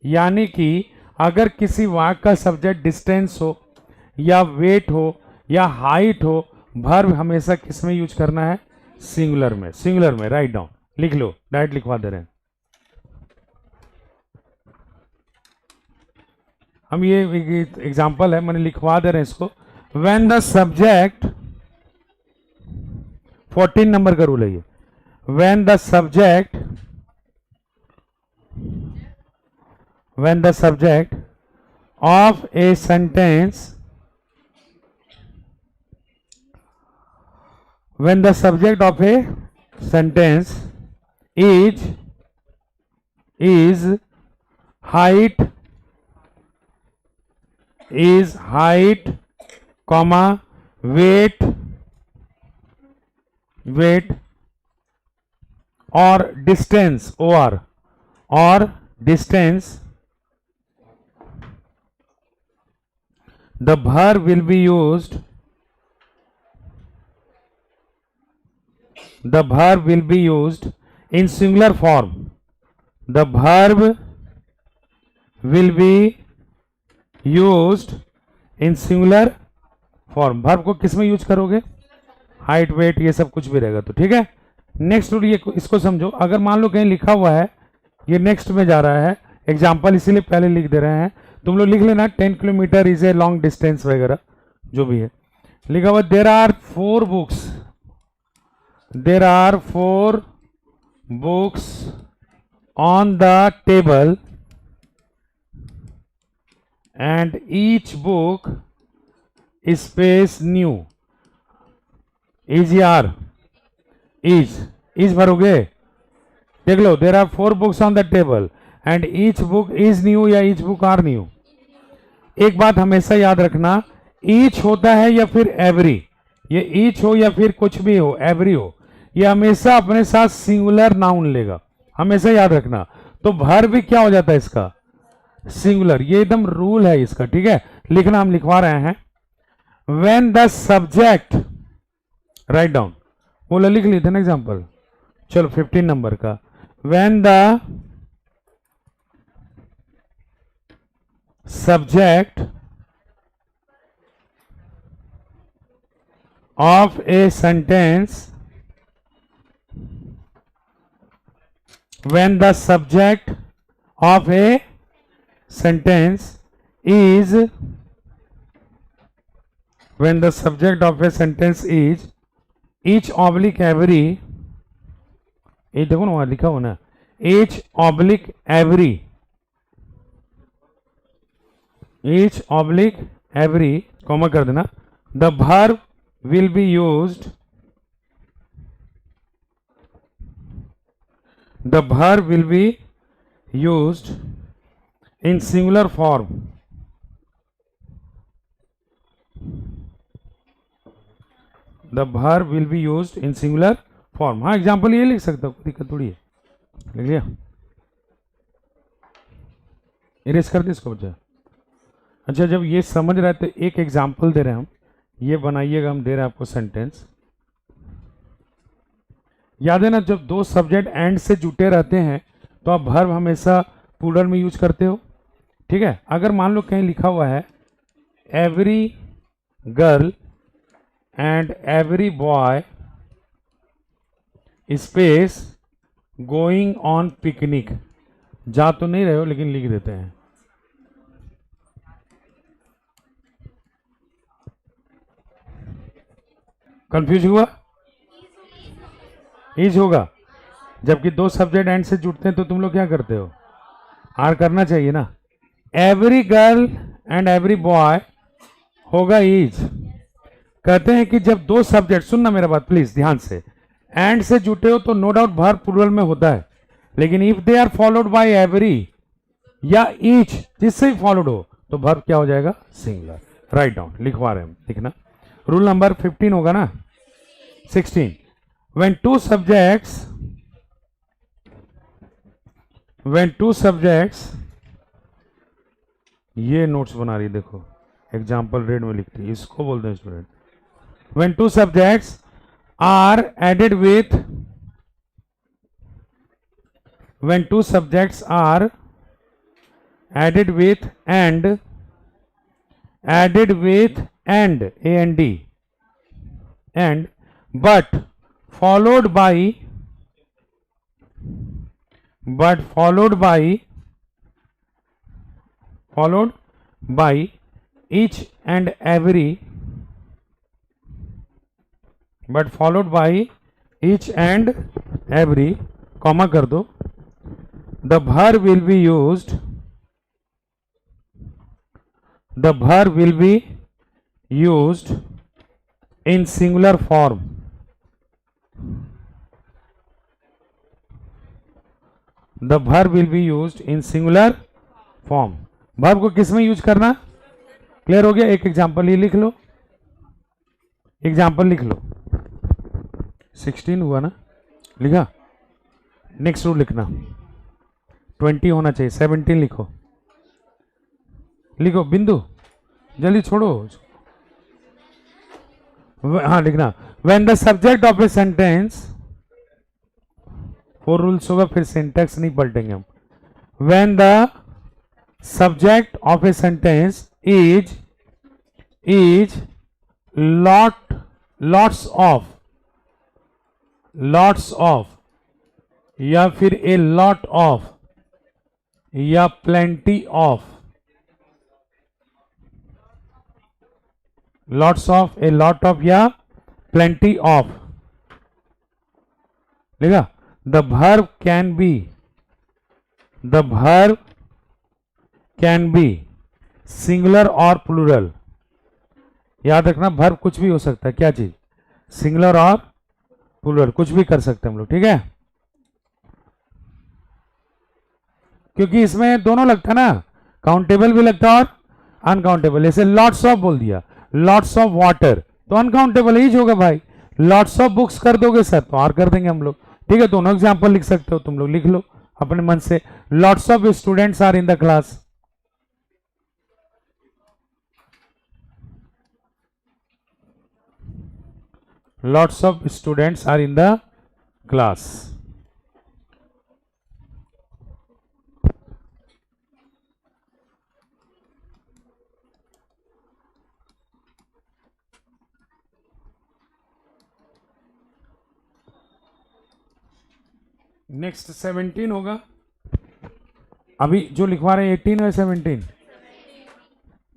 Speaker 1: यानी कि अगर किसी वाक्य का सब्जेक्ट डिस्टेंस हो या वेट हो या हाइट हो, वर्ब हमेशा किस में यूज करना है, सिंगुलर में. सिंगुलर में. राइट डाउन, लिख लो, डायरेक्ट लिखवा दे रहे हैं हम. ये एग्जांपल है, मैंने लिखवा दे रहे हैं इसको. व्हेन द सब्जेक्ट, 14 नंबर का रूल है ये. When the subject of a sentence, when the subject of a sentence is height, comma weight or distance, or distance, the verb will be used, in singular form. The verb will be used in singular form. verb को किस में use करोगे, height weight ये सब कुछ भी रहेगा. तो ठीक है. नेक्स्ट रूल ये, इसको समझो. अगर मान लो कहीं लिखा हुआ है, ये नेक्स्ट में जा रहा है एग्जाम्पल, इसीलिए पहले लिख दे रहे हैं. तुम लोग लिख लेना 10 kilometre is a long distance वगैरह जो भी है लिखा हुआ. There are 4 books on the table and each book space new. Is are, is भरोगे. देख लो, there are 4 books on the table and each book is new या ईच बुक आर न्यू. एक बात हमेशा याद रखना, ईच होता है या फिर एवरी, ये ईच हो या फिर कुछ भी हो, एवरी हो, ये हमेशा अपने साथ सिंगुलर नाउन लेगा, हमेशा याद रखना. तो वर्ब भी क्या हो जाता है इसका, सिंगुलर. ये एकदम रूल है इसका. ठीक है. लिखना हम लिखवा रहे हैं. When the subject, write down, बोला लिख ली थे ना एग्जाम्पल. चलो 15 नंबर का. When the subject of a sentence, when the subject of a sentence is, when the subject of a sentence is each oblique every, ये देखो ना वहां लिखा हो ना, each oblique every, each oblique every, comma कर देना, the verb will be used, the verb will be used in singular form, the verb will be used in singular form। हाँ एग्जाम्पल ये लिख सकता हूँ, दिक्कत थोड़ी है, लिख लिया, इरेज कर दे इसको बच्चा। अच्छा जब ये समझ रहा है तो एक एग्जाम्पल दे रहे हैं हम, ये बनाइएगा, हम दे रहे हैं आपको सेंटेंस। याद है ना, जब दो सब्जेक्ट एंड से जुटे रहते हैं तो आप वर्ब हमेशा प्लूरल में यूज करते हो, ठीक है। अगर मान लो कहीं लिखा हुआ है every girl and every boy space going on picnic, जा तो नहीं रहे हो लेकिन लिख देते हैं, कंफ्यूज हुआ, इज होगा। जबकि दो सब्जेक्ट एंड से जुड़ते हैं तो तुम लोग क्या करते हो, आर करना चाहिए ना। Every girl and every boy होगा इज। कहते हैं कि जब दो सब्जेक्ट, सुनना मेरा बात प्लीज ध्यान से, एंड से जुटे हो तो नो डाउट वर्ब प्लूरल में होता है, लेकिन if they are followed by every या ईच, जिससे ही फॉलोड हो तो वर्ब क्या हो जाएगा, सिंगुलर। राइट डाउन, लिखवा रहे हैं, लिखना। रूल नंबर 15 होगा ना, 16। when two subjects, ये नोट्स बना रही है देखो, एग्जाम्पल रेड में लिखती है, इसको बोलते हैं student. when two subjects are added with, when two subjects are added with and, added with and, and but followed by each and every, but followed by each and every, comma कर दो, the verb will be used, the verb will be used in singular form, the verb will be used in singular form। verb को किस में use करना, clear हो गया। एक example ये लिख लो, एग्जांपल लिख लो, 16 हुआ ना, लिखा। नेक्स्ट रूल लिखना, 20 होना चाहिए, 17 लिखो, लिखो बिंदु, जल्दी छोड़ो। हाँ लिखना, when the subject of a sentence, 4 rules होगा, फिर सिंटैक्स नहीं पलटेंगे हम। when the subject of a sentence is lots of या फिर a lot of या plenty of, lots of, a lot of या plenty of, लिखा। the verb can be singular और प्लूरल। याद रखना वर्ब कुछ भी हो सकता है, क्या चीज, सिंगुलर और प्लूरल, कुछ भी कर सकते हैं हम लोग, ठीक है। क्योंकि इसमें दोनों लगता है ना, काउंटेबल भी लगता है और अनकाउंटेबल। जैसे लॉट्स ऑफ बोल दिया, लॉट्स ऑफ वाटर तो अनकाउंटेबल ही होगा भाई। लॉट्स ऑफ बुक्स कर दोगे सर तो और कर देंगे हम लोग, ठीक है। दोनों एग्जाम्पल लिख सकते हो तुम लोग, लिख लो अपने मन से। Lots of students are in the class, lots of students are in the class। Next 17 होगा, अभी जो लिखवा रहे हैं 18 है 17,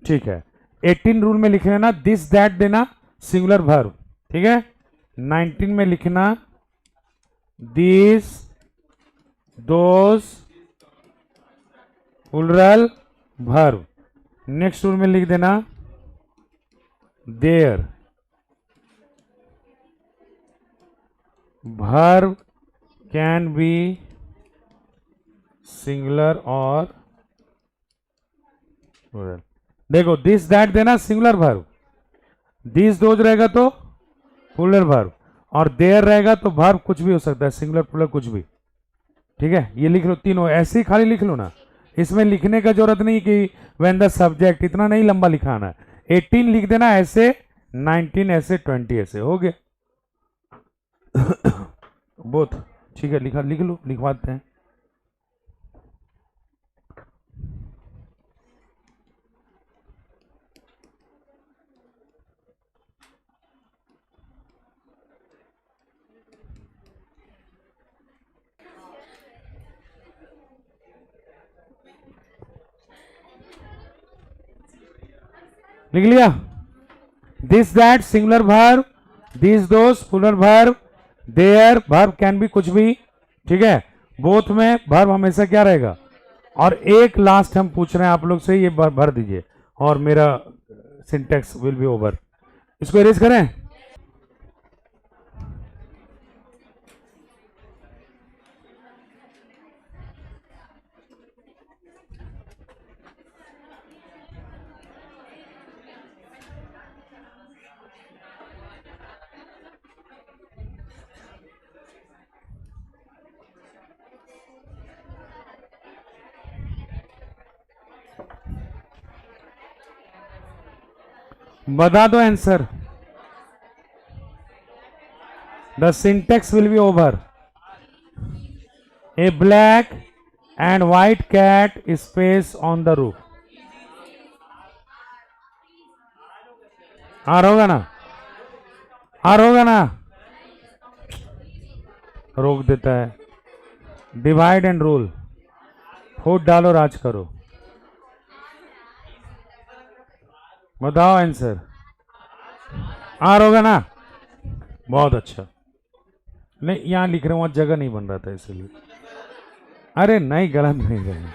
Speaker 1: ठीक है। 18 रूल में लिख लेना, दिस दैट देना सिंगुलर वर्ब, ठीक है। 19 में लिखना these those plural verb। Next rule में लिख देना their verb can be singular और plural। देखो दिस दैट देना सिंगुलर वर्ब, दिस दोज रहेगा तो प्लूरल वर्ब, और देयर रहेगा तो वर्ब कुछ भी हो सकता है, सिंगुलर प्लूरल कुछ भी। ठीक है, ये लिख लो तीनों, ऐसे ही खाली लिख लो ना, इसमें लिखने का जरूरत नहीं कि व्हेन द सब्जेक्ट, इतना नहीं लंबा लिखाना है। 18 लिख देना ऐसे, 19 ऐसे, 20 ऐसे, हो गया बोथ। ठीक है, लिख लो, लिखवाते हैं। लिख लिया? This that singular verb, this those plural verb, their verb can be कुछ भी। ठीक है, बोथ में वर्ब हमेशा क्या रहेगा। और एक लास्ट हम पूछ रहे हैं आप लोग से, ये भर दीजिए और मेरा सिंटेक्स विल बी ओवर। इसको इरेज करें। बता दो answer. The syntax will be over. A black and white cat space on the roof. Are होगा ना, आर होगा ना, रोक देता है। डिवाइड एंड रूल, फूट डालो राज करो। बताओ आंसर। आर होगा ना, बहुत अच्छा। नहीं यहां लिख रहे हूं, जगह नहीं बन रहा था इसलिए। अरे नहीं, गलत नहीं करना।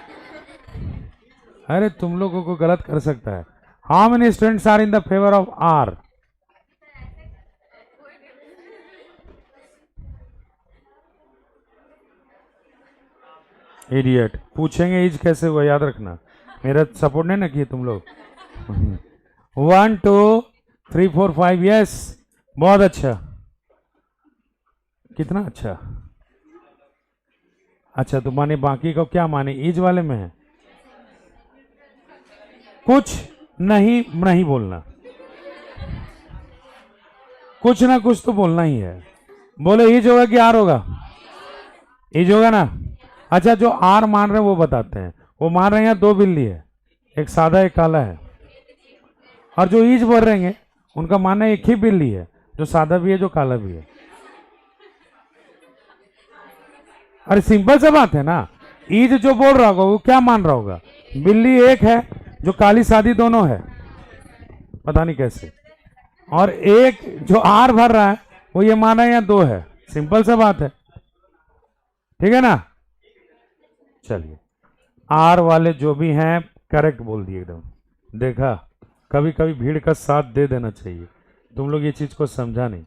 Speaker 1: अरे तुम लोगों को गलत कर सकता है। How many students are in the favour of are? Idiot. पूछेंगे इज कैसे हुआ, याद रखना। मेरा सपोर्ट नहीं ना किए तुम लोग। 1 2 3 4 5, यस, बहुत अच्छा। कितना अच्छा। अच्छा तो माने बाकी को क्या माने, इज वाले में है। कुछ नहीं नहीं बोलना, कुछ ना कुछ तो बोलना ही है। बोलो इज होगा कि आर होगा? इज होगा ना। अच्छा जो आर मान रहे हैं वो बताते हैं। वो मान रहे हैं 2 बिल्ली है, एक सादा एक काला है। और जो ईज बोल रहे हैं उनका मानना एक ही बिल्ली है, जो सादा भी है जो काला भी है। अरे सिंपल सा बात है ना। ईज जो बोल रहा होगा वो क्या मान रहा होगा, बिल्ली एक है जो काली सादी दोनों है, पता नहीं कैसे। और एक जो आर भर रहा है वो ये मान रहा है यहाँ 2 है। सिंपल सा बात है, ठीक है ना। चलिए आर वाले जो भी हैं करेक्ट बोल दिए एकदम। देखा, कभी कभी भीड़ का साथ दे देना चाहिए। तुम लोग ये चीज को समझा नहीं।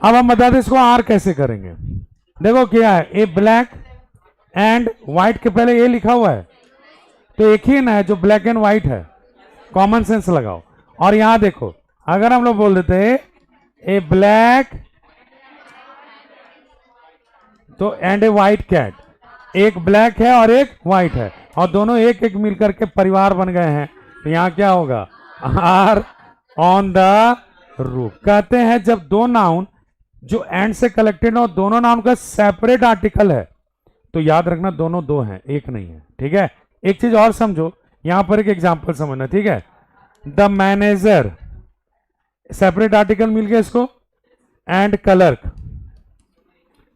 Speaker 1: अब हम बताते इसको आर कैसे करेंगे। देखो क्या है, ए ब्लैक एंड व्हाइट के पहले ए लिखा हुआ है तो एक ही ना है जो ब्लैक एंड व्हाइट है। कॉमन सेंस लगाओ। और यहां देखो, अगर हम लोग बोल देते हैं ए ब्लैक तो एंड ए व्हाइट कैट, एक ब्लैक है और एक व्हाइट है और दोनों एक एक मिलकर के परिवार बन गए हैं, तो यहां क्या होगा, आर ऑन द रूफ। कहते हैं जब दो नाउन जो एंड से कलेक्टेड हो, दोनों नाउन का सेपरेट आर्टिकल है, तो याद रखना दोनों 2 हैं, एक नहीं है। ठीक है, एक चीज और समझो, यहां पर एक एग्जांपल समझना। ठीक है, द मैनेजर, सेपरेट आर्टिकल मिल गया इसको, एंड क्लर्क,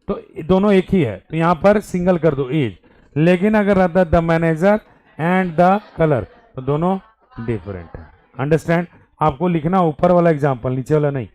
Speaker 1: तो दोनों एक ही है, तो यहां पर सिंगल कर दो इज। लेकिन अगर रहता the manager and the clerk तो दोनों डिफरेंट है। अंडरस्टैंड? आपको लिखना ऊपर वाला एग्जाम्पल, नीचे वाला नहीं।